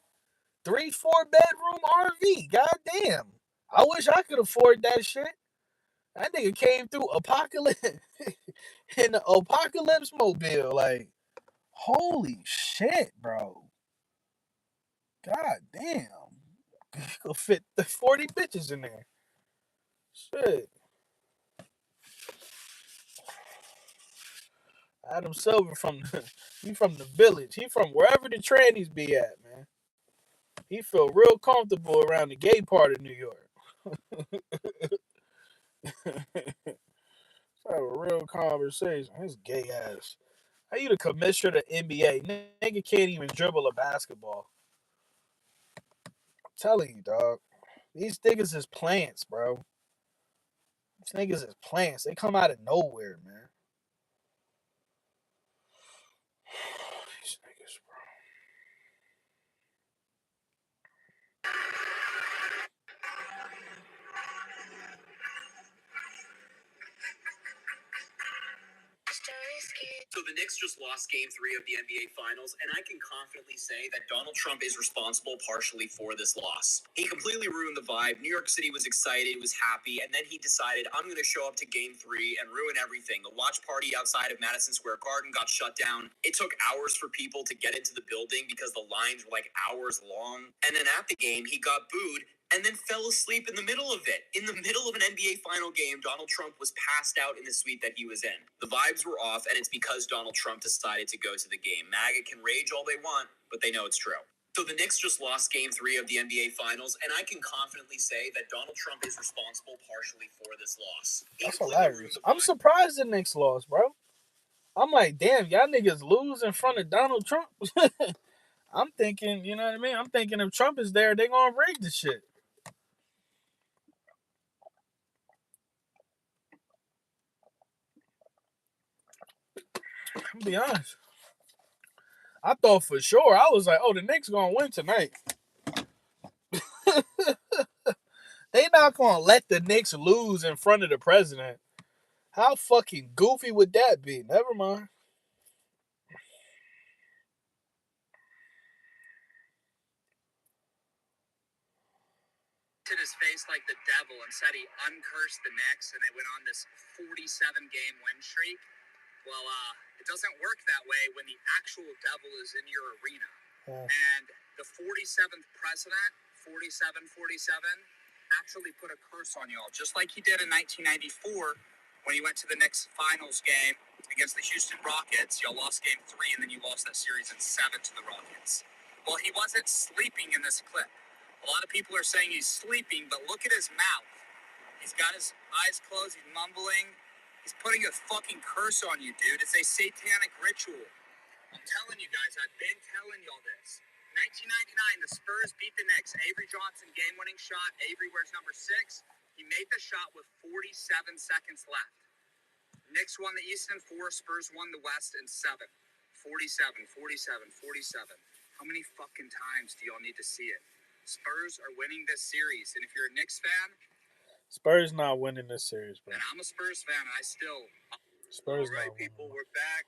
3-4 bedroom RV. God damn. I wish I could afford that shit. That nigga came through apocalypse in the apocalypse mobile. Like, holy shit, bro. God damn. Could fit the 40 bitches in there. Shit. Adam Silver he from the village. He from wherever the trannies be at, man. He feel real comfortable around the gay part of New York. Have a real conversation. His gay ass. How you the commissioner of the NBA? Nigga can't even dribble a basketball. I'm telling you, dog. These niggas is plants, bro. These niggas is plants. They come out of nowhere, man. These niggas, bro. So the Knicks just lost Game 3 of the NBA Finals, and I can confidently say that Donald Trump is responsible partially for this loss. He completely ruined the vibe. New York City was excited, was happy, and then he decided, I'm going to show up to Game 3 and ruin everything. The watch party outside of Madison Square Garden got shut down. It took hours for people to get into the building because the lines were like hours long. And then at the game, he got booed and then fell asleep in the middle of it. In the middle of an NBA final game, Donald Trump was passed out in the suite that he was in. The vibes were off, and it's because Donald Trump decided to go to the game. MAGA can rage all they want, but they know it's true. So the Knicks just lost Game 3 of the NBA Finals, and I can confidently say that Donald Trump is responsible partially for this loss. That's hilarious. I'm surprised the Knicks lost, bro. I'm like, damn, y'all niggas lose in front of Donald Trump. I'm thinking, you know what I mean? I'm thinking if Trump is there, they gonna rig the shit. I'll be honest. I thought for sure. I was like, oh, the Knicks gonna win tonight. They not gonna let the Knicks lose in front of the president. How fucking goofy would that be? Never mind. To his face like the devil and said he uncursed the Knicks and they went on this 47-game win streak. Well, it doesn't work that way when the actual devil is in your arena. And the 47th president, 4747, actually put a curse on y'all, just like he did in 1994 when he went to the Knicks finals game against the Houston Rockets. Y'all lost Game 3, and then you lost that series in 7 to the Rockets. Well, he wasn't sleeping in this clip. A lot of people are saying he's sleeping, but look at his mouth. He's got his eyes closed. He's mumbling. He's putting a fucking curse on you, dude. It's a satanic ritual. I'm telling you guys, I've been telling y'all this. 1999, the Spurs beat the Knicks. Avery Johnson, game-winning shot. Avery wears number 6. He made the shot with 47 seconds left. Knicks won the East in 4. Spurs won the West in 7. 47, 47, 47. How many fucking times do y'all need to see it? Spurs are winning this series, and if you're a Knicks fan, Spurs not winning this series, bro. And I'm a Spurs fan, and I still. Spurs all right, not people, winning. we're back.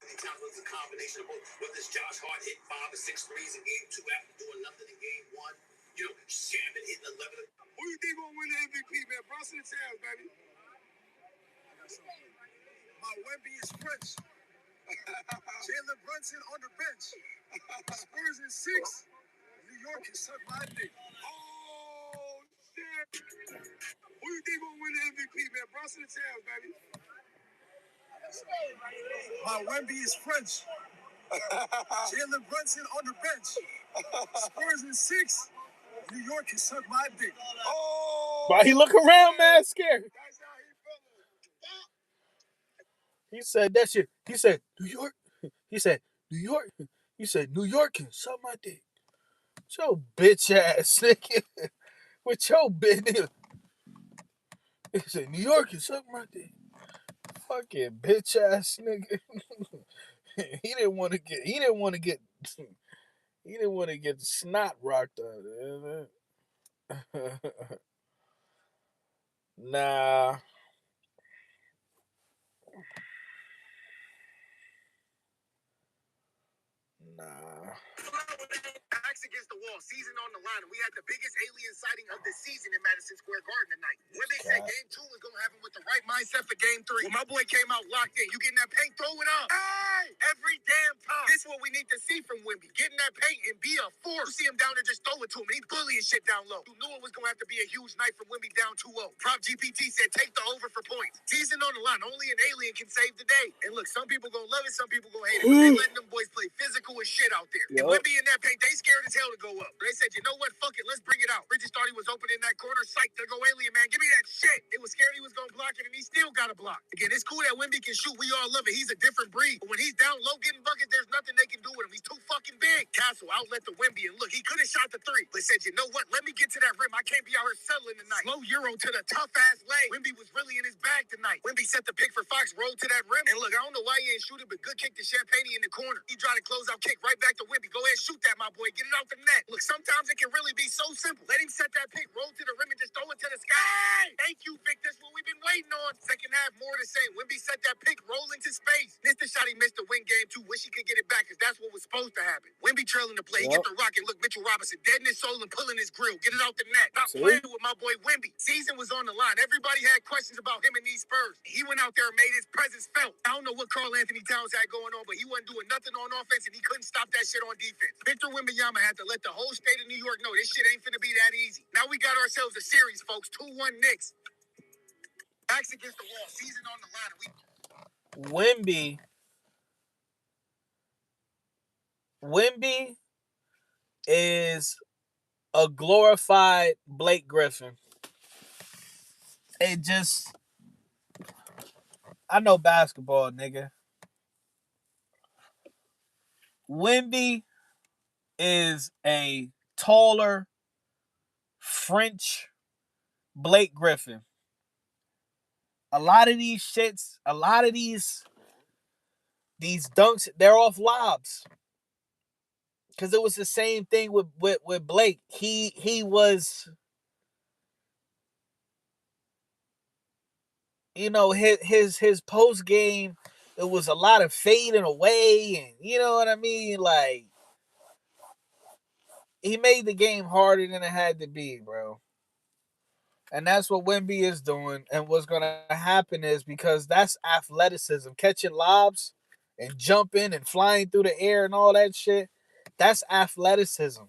Anytime it was a combination of both, whether it's Josh Hart hitting 5 or 6 threes in Game 2 after doing nothing in Game 1, you know, Shaman hitting 11. Who you think gonna win the MVP, man? Brunson and Towns, baby. My Wemby is French. Jalen Brunson on the bench. Spurs in 6. New York can suck my dick. Oh, shit. Who you think gonna win the MVP, man? Brunson and Towns, baby. My Wemby is French. Jalen Brunson on the bench. Spurs in 6. New York can suck my dick. Oh! Why he look around, man, scared? That's how he feeling. He said that shit. He said New York. He said New York. He said New York can suck my dick. With your bitch ass nigga. With your bitch nigga. He said New York can suck my dick. Fucking bitch ass nigga. He didn't want to get. He didn't want to get. He didn't want to get the snot rocked out. Nah. Nah. Backs against the wall, season on the line, and we had the biggest alien sighting of the season in Madison Square Garden tonight. When they said game 2 was going to happen with the right mindset for game 3. When my boy came out locked in, you getting that paint, throw it up. Hey! Every damn time. This is what we need to see from Wemby. Getting that paint and be a force. You see him down there, just throw it to him, and he's bullying shit down low. You knew it was going to have to be a huge night for Wemby down 2-0. Prop GPT said take the over for points. Season on the line. Only an alien can save the day. And look, some people going to love it, some people going to hate it. But they letting them boys play physical as shit out there. And Wemby in that paint, they scared as hell to go up. They said, you know what? Fuck it. Let's bring it out. Bridges thought he was open in that corner. Psych, there go alien, man. Give me that shit. It was scared he was going to block it, and he still got a block. Again, it's cool that Wemby can shoot. We all love it. He's a different breed. But when he's down low getting buckets, there's nothing they can do with him. He's too fucking big. Castle outlet the Wemby, and look, he could have shot the 3, but said, you know what? Let me get to that rim. I can't be out here settling tonight. Slow Euro to the tough-ass leg. Wemby was really in his bag tonight. Wemby set the pick for Fox, rolled to that rim. And look, I don't know why he ain't shooting, but good kick to Champagne in the corner. He tried to close out kick right back to Wemby. Go ahead, shoot that, my boy. Get it out the net. Look, sometimes it can really be so simple. Let him set that pick, roll to the rim, and just throw it to the sky. Thank you, Vic. That's what we've been waiting on. Second half, more the same. Wemby set that pick, roll into space. Missed the shot he missed to win game 2. Wish he could get it back, because that's what was supposed to happen. Wemby trailing the play. He get the rocket. Look, Mitchell Robinson dead in his soul and pulling his grill. Get it out the net. Stop playing with my boy Wemby. Season was on the line. Everybody had questions about him and these Spurs. He went out there and made his presence felt. I don't know what Karl Anthony Towns had going on, but he wasn't doing nothing on offense, and he couldn't stop that shit on defense. Victor Wembanyama had to let the whole state of New York know this shit ain't finna be that easy. Now we got ourselves a series, folks. 2-1 Knicks. Backs against the wall. Season on the line. Wemby is a glorified Blake Griffin. It just, I know basketball, nigga. Wemby is a taller French Blake Griffin. A lot of these shits, a lot of these dunks, they're off lobs. Because it was the same thing with Blake. He was, you know, his post game, it was a lot of fading away, and you know what I mean? Like, he made the game harder than it had to be, bro. And that's what Wemby is doing. And what's going to happen is, because that's athleticism, catching lobs and jumping and flying through the air and all that shit. That's athleticism.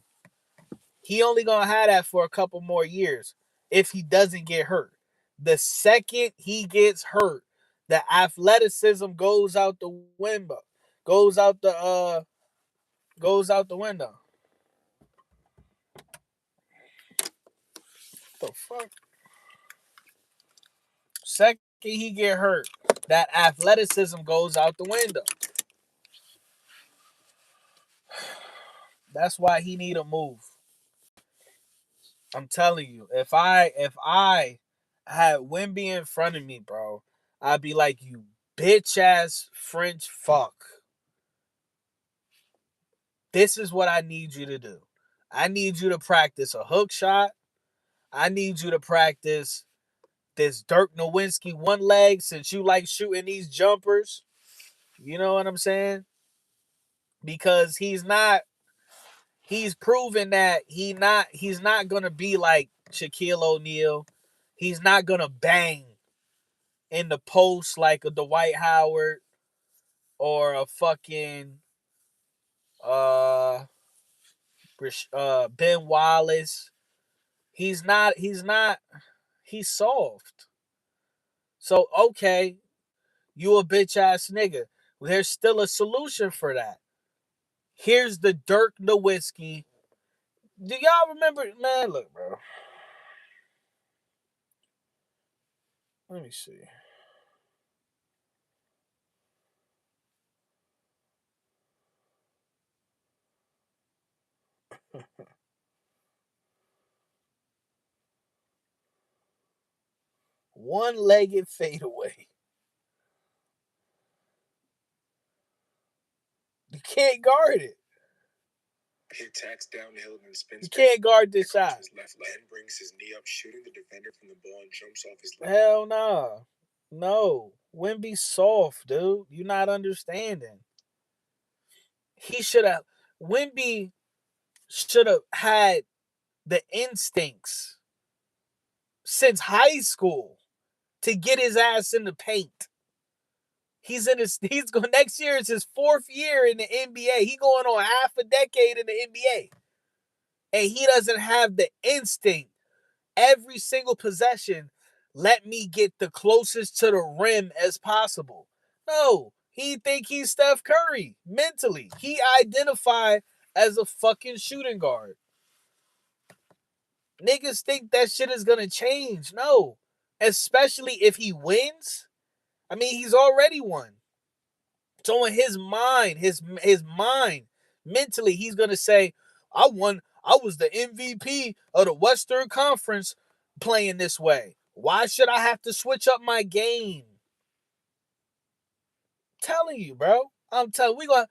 He only going to have that for a couple more years if he doesn't get hurt. The second he gets hurt, the athleticism goes out the window. Goes out the window. What the fuck? Second he get hurt, that athleticism goes out the window. That's why he need a move. I'm telling you, if I had Wemby in front of me, bro, I'd be like, you bitch ass French fuck. This is what I need you to do. I need you to practice a hook shot. I need you to practice this Dirk Nowitzki one leg, since you like shooting these jumpers. You know what I'm saying? Because he's proven that he's not gonna be like Shaquille O'Neal. He's not gonna bang in the post like a Dwight Howard or a fucking uh Ben Wallace. He's not. He's soft. So okay, you a bitch ass nigga. There's still a solution for that. Here's the Dirk Nowitzki. Do y'all remember? Man, look, bro. Let me see. One-legged fadeaway. You can't guard it. He attacks downhill and spins. You can't guard this shot. His left leg brings his knee up, shooting the defender from the ball and jumps off his left. Hell nah. No. Wemby's soft, dude. You're not understanding. Wemby should have had the instincts since high school to get his ass in the paint. He's going next year is his 4th year in the NBA. He going on half a decade in the NBA. And he doesn't have the instinct. Every single possession, let me get the closest to the rim as possible. No, he think he's Steph Curry mentally. He identified as a fucking shooting guard. Niggas think that shit is gonna change. No, especially if he wins. I mean, he's already won. So in his mind, his mind, mentally, he's gonna say, "I won. I was the MVP of the Western Conference playing this way. Why should I have to switch up my game?" I'm telling you, bro. I'm telling you, we gonna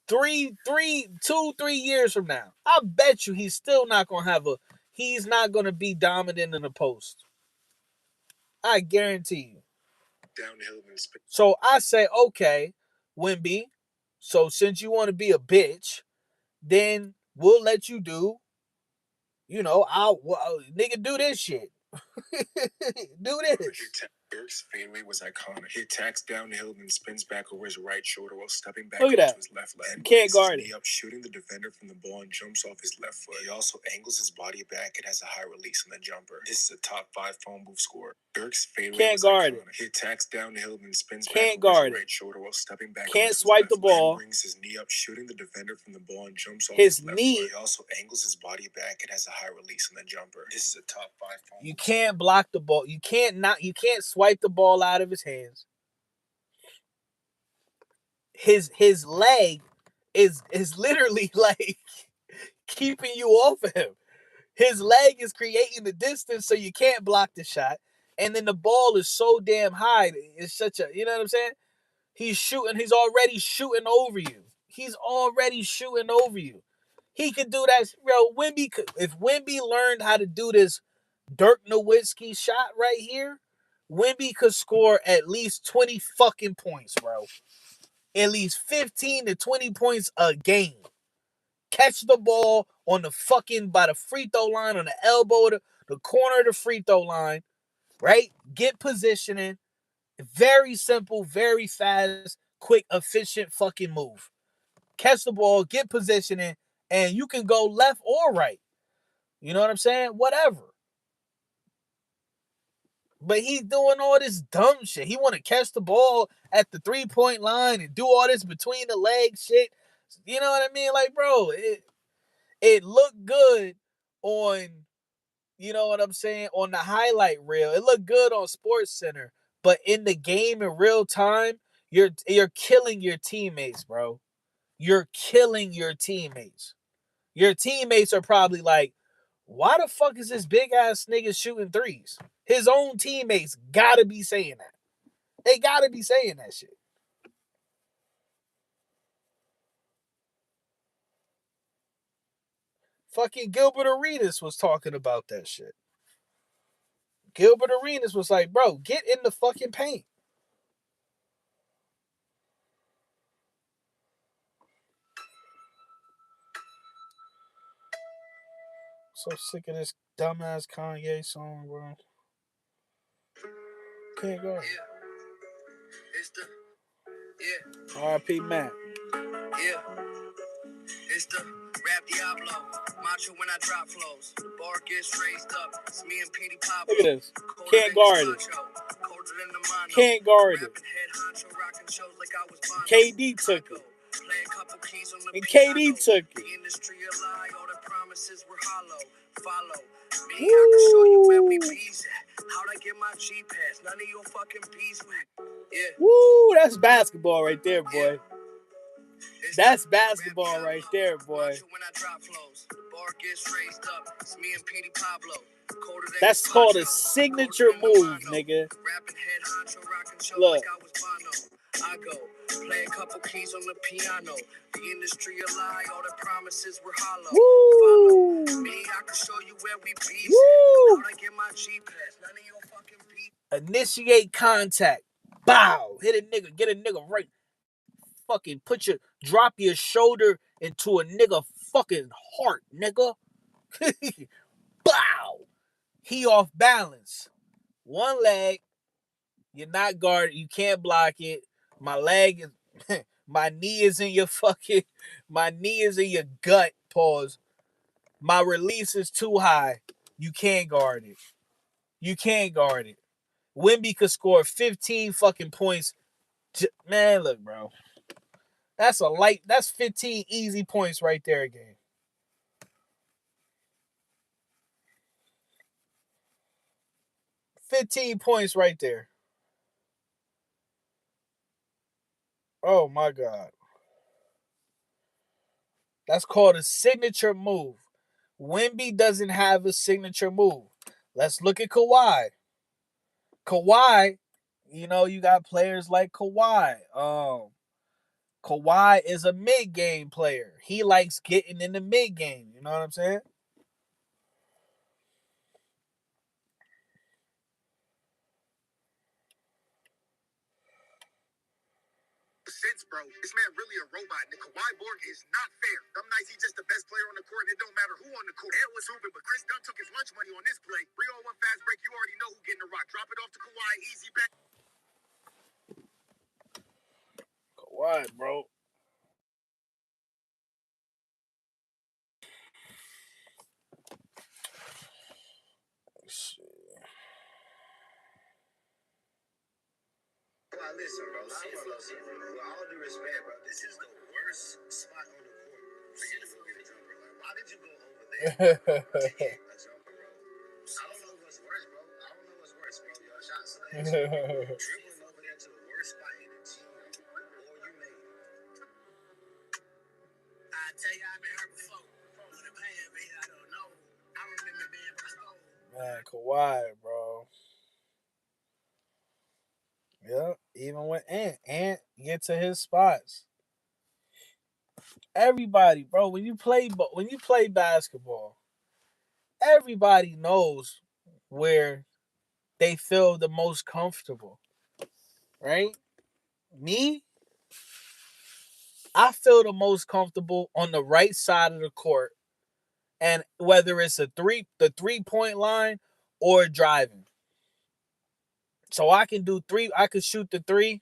3 years from now. I bet you he's still not gonna have a. He's not gonna be dominant in the post. I guarantee you. Downhill and spin. So I say, okay, Wemby. So since you want to be a bitch, then we'll let you do. Nigga, do this shit. Do this. Dirk's fadeaway was iconic. He attacks downhill and spins back over his right shoulder while stepping back Look at onto that. his left leg. Can't guard it. Knee up, shooting the defender from the ball and jumps off his left foot. He also angles his body back and has a high release on the jumper. This is a top 5 phone booth scorer. Dirk's fadeaway Can't was guard iconic. it. He attacks downhill and spins Can't back over guard his it. right shoulder while stepping back Can't onto swipe his the left ball. leg. Brings his knee up, shooting the defender from the ball and jumps off His his left knee. foot. He also angles his body back and has a high release on the jumper. This is a top 5 phone You booth can't block the ball. You can't swipe the ball out of his hands. His leg is literally like keeping you off of him. His leg is creating the distance so you can't block the shot. And then the ball is so damn high. It's such a, you know what I'm saying? He's already shooting over you. He could do that. Wemby could, if Wemby learned how to do this Dirk Nowitzki shot right here, Wemby could score at least 20 fucking points, bro. At least 15 to 20 points a game. Catch the ball on the fucking, by the free throw line, on the elbow, the corner of the free throw line, right? Get positioning. Very simple, very fast, quick, efficient fucking move. Catch the ball, get positioning, and you can go left or right. You know what I'm saying? Whatever. But he's doing all this dumb shit. He want to catch the ball at the 3-point line and do all this between the legs shit. You know what I mean? Like, bro, it looked good on, you know what I'm saying, on the highlight reel. It looked good on Sports Center. But in the game in real time, you're killing your teammates, bro. You're killing your teammates. Your teammates are probably like, why the fuck is this big ass nigga shooting threes? His own teammates gotta be saying that. They gotta be saying that shit. Fucking Gilbert Arenas was talking about that shit. Gilbert Arenas was like, bro, get in the fucking paint. So sick of this dumbass Kanye song, bro. Can't go. R.I.P. Matt. Yeah. It's the rap Diablo. Macho when I drop flows. The bar gets raised up. It's me and Petey Pablo. Look at this. Can't guard it. Can't guard it. KD took it. And KD took it. Woo, that's basketball right there, boy. That's basketball right there, boy. That's called a signature move, nigga. Look. I go play a couple keys on the piano. The industry a lie, all the promises were hollow. Woo! Follow me, I can show you where we be. Woo! I get my G-Pass, none of your fucking beat. Initiate contact. Bow. Hit a nigga. Get a nigga right. Fucking drop your shoulder into a nigga fucking heart, nigga. Bow. He off balance. One leg. You're not guarded. You can't block it. My leg is, my knee is in your gut. Pause. My release is too high. You can't guard it. You can't guard it. Wemby could score 15 fucking points. Man, look, bro. That's 15 easy points right there again. $15 right there. Oh my God. That's called a signature move. Wemby doesn't have a signature move. Let's look at Kawhi. Kawhi, you got players like Kawhi. Kawhi is a mid-game player. He likes getting in the mid-game. You know what I'm saying? Sense, bro. This man really a robot. The Kawhi Borg is not fair. Some nights he's just the best player on the court, and it don't matter who on the court. It was hooping, but Chris Dunn took his lunch money on this play. 3-on-1 fast break. You already know who getting the rock. Drop it off to Kawhi. Easy back. Kawhi, bro. Listen, bro. With all due respect, bro, this is the worst spot on the court for you to go get a jumper. Like, why did you go over there to get a jumper, bro? I don't know what's worse, bro. Your shot slash, dribbling over there to the worst spot in the team, or you made it. I tell you, I've been hurt before. With a pan, man, I don't know. I remember being pistol. Man, Kawhi, bro. Yeah, even with Ant get to his spots. Everybody, bro, when you play basketball, everybody knows where they feel the most comfortable. Right? Me, I feel the most comfortable on the right side of the court. And whether it's the 3-point line or driving. So I can shoot the three,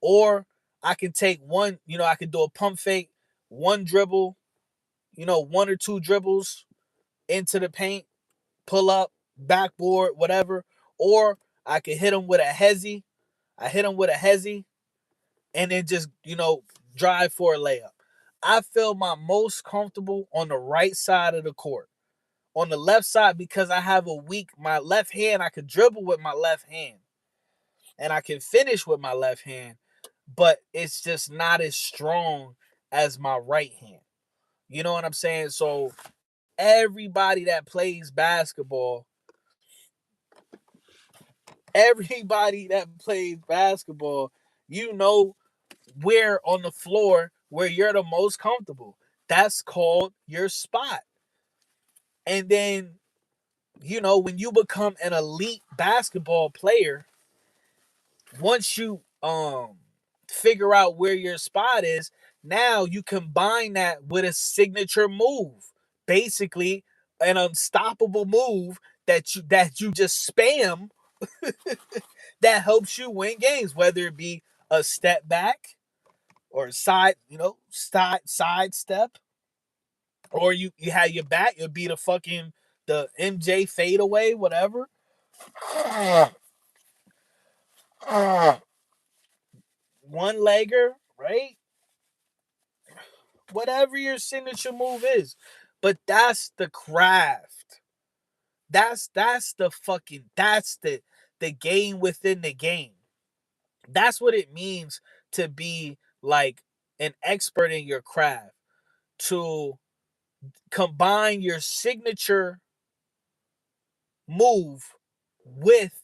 or I can take one, I can do a pump fake, one dribble, one or two dribbles into the paint, pull up, backboard, whatever. Or I can hit him with a hezzy. And then just, drive for a layup. I feel my most comfortable on the right side of the court. On the left side, because I have my left hand, I can dribble with my left hand. And I can finish with my left hand, but it's just not as strong as my right hand. You know what I'm saying? So everybody that plays basketball, you know where on the floor where you're the most comfortable. That's called your spot. And then, when you become an elite basketball player, once you figure out where your spot is, now you combine that with a signature move. Basically, an unstoppable move that you just spam that helps you win games, whether it be a step back or side step, or you have your back, you'll be the MJ fadeaway, whatever. One legger, right? Whatever your signature move is. But that's the craft. That's the game within the game. That's what it means to be like an expert in your craft to combine your signature move with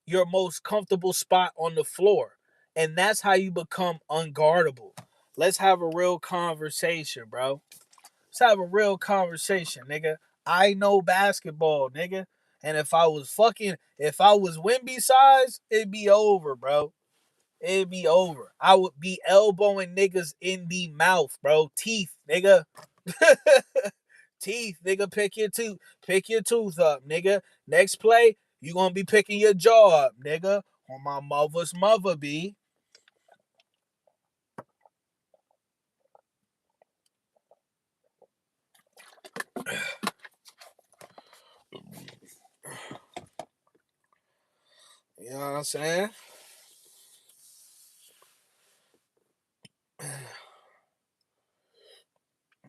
your most comfortable spot on the floor. And that's how you become unguardable. Let's have a real conversation, bro. Let's have a real conversation, nigga. I know basketball, nigga. And if I was Wemby size, it'd be over, bro. It'd be over. I would be elbowing niggas in the mouth, bro. Teeth, nigga. Teeth, nigga. Pick your tooth up, nigga. Next play, you gonna be picking your jaw up, nigga. On my mother's mother, B. You know what I'm saying?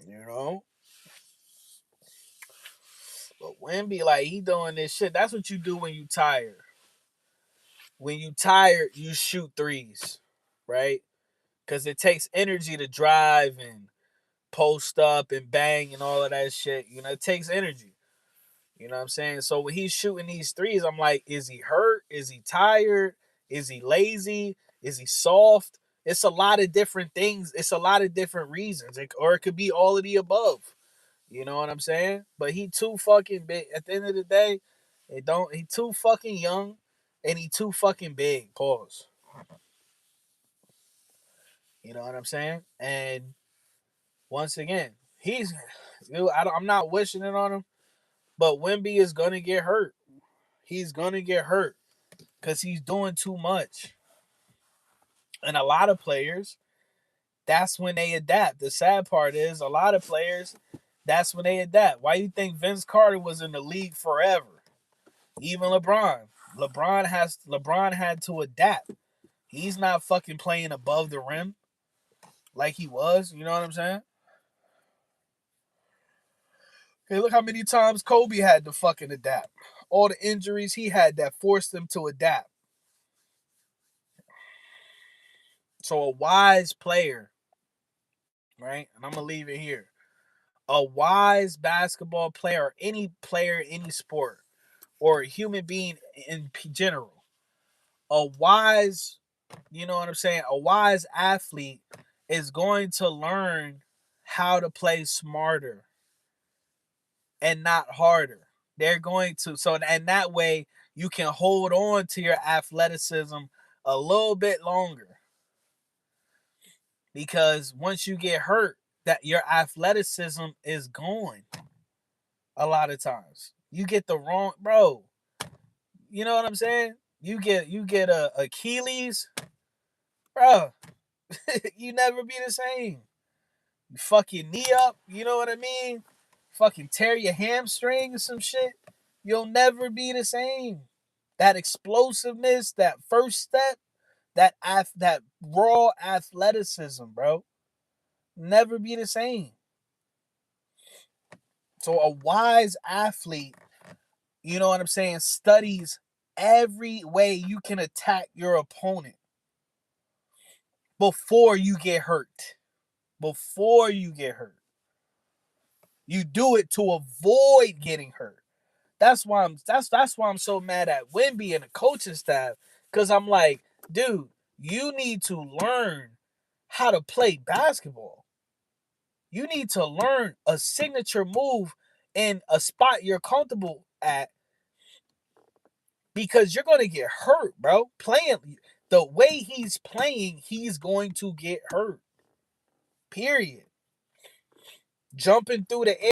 You know? But Wemby, like, he doing this shit. That's what you do when you tired. When you tired, you shoot threes, right? Because it takes energy to drive and post up and bang and all of that shit. You know, it takes energy. You know what I'm saying? So when he's shooting these threes, I'm like, is he hurt? Is he tired? Is he lazy? Is he soft? It's a lot of different things. It's a lot of different reasons. Or it could be all of the above. You know what I'm saying? But he too fucking big. At the end of the day, he too fucking young and he too fucking big. Pause. You know what I'm saying? And once again, I'm not wishing it on him, but Wemby is gonna get hurt. He's gonna get hurt because he's doing too much. And a lot of players, that's when they adapt. The sad part is a lot of players, that's when they adapt. Why do you think Vince Carter was in the league forever? Even LeBron. LeBron had to adapt. He's not fucking playing above the rim like he was. You know what I'm saying? Hey, look how many times Kobe had to fucking adapt. All the injuries he had that forced him to adapt. So a wise player, right? And I'm going to leave it here. A wise basketball player, any player, any sport, or a human being in general, a wise, you know what I'm saying? A wise athlete is going to learn how to play smarter and not harder. They're going to, so, and that way you can hold on to your athleticism a little bit longer. Because once you get hurt, that your athleticism is gone. A lot of times, you get the wrong, bro. You know what I'm saying? You get a Achilles, bro. You never be the same. You fuck your knee up. You know what I mean? Fucking tear your hamstring or some shit. You'll never be the same. That explosiveness, that first step, that raw athleticism, bro. Never be the same. So a wise athlete, you know what I'm saying, studies every way you can attack your opponent before you get hurt. Before you get hurt. You do it to avoid getting hurt. That's why I'm so mad at Wemby and the coaching staff. Cause I'm like, dude, you need to learn how to play basketball. You need to learn a signature move in a spot you're comfortable at because you're going to get hurt, bro. Playing the way he's playing, he's going to get hurt. Period. Jumping through the air.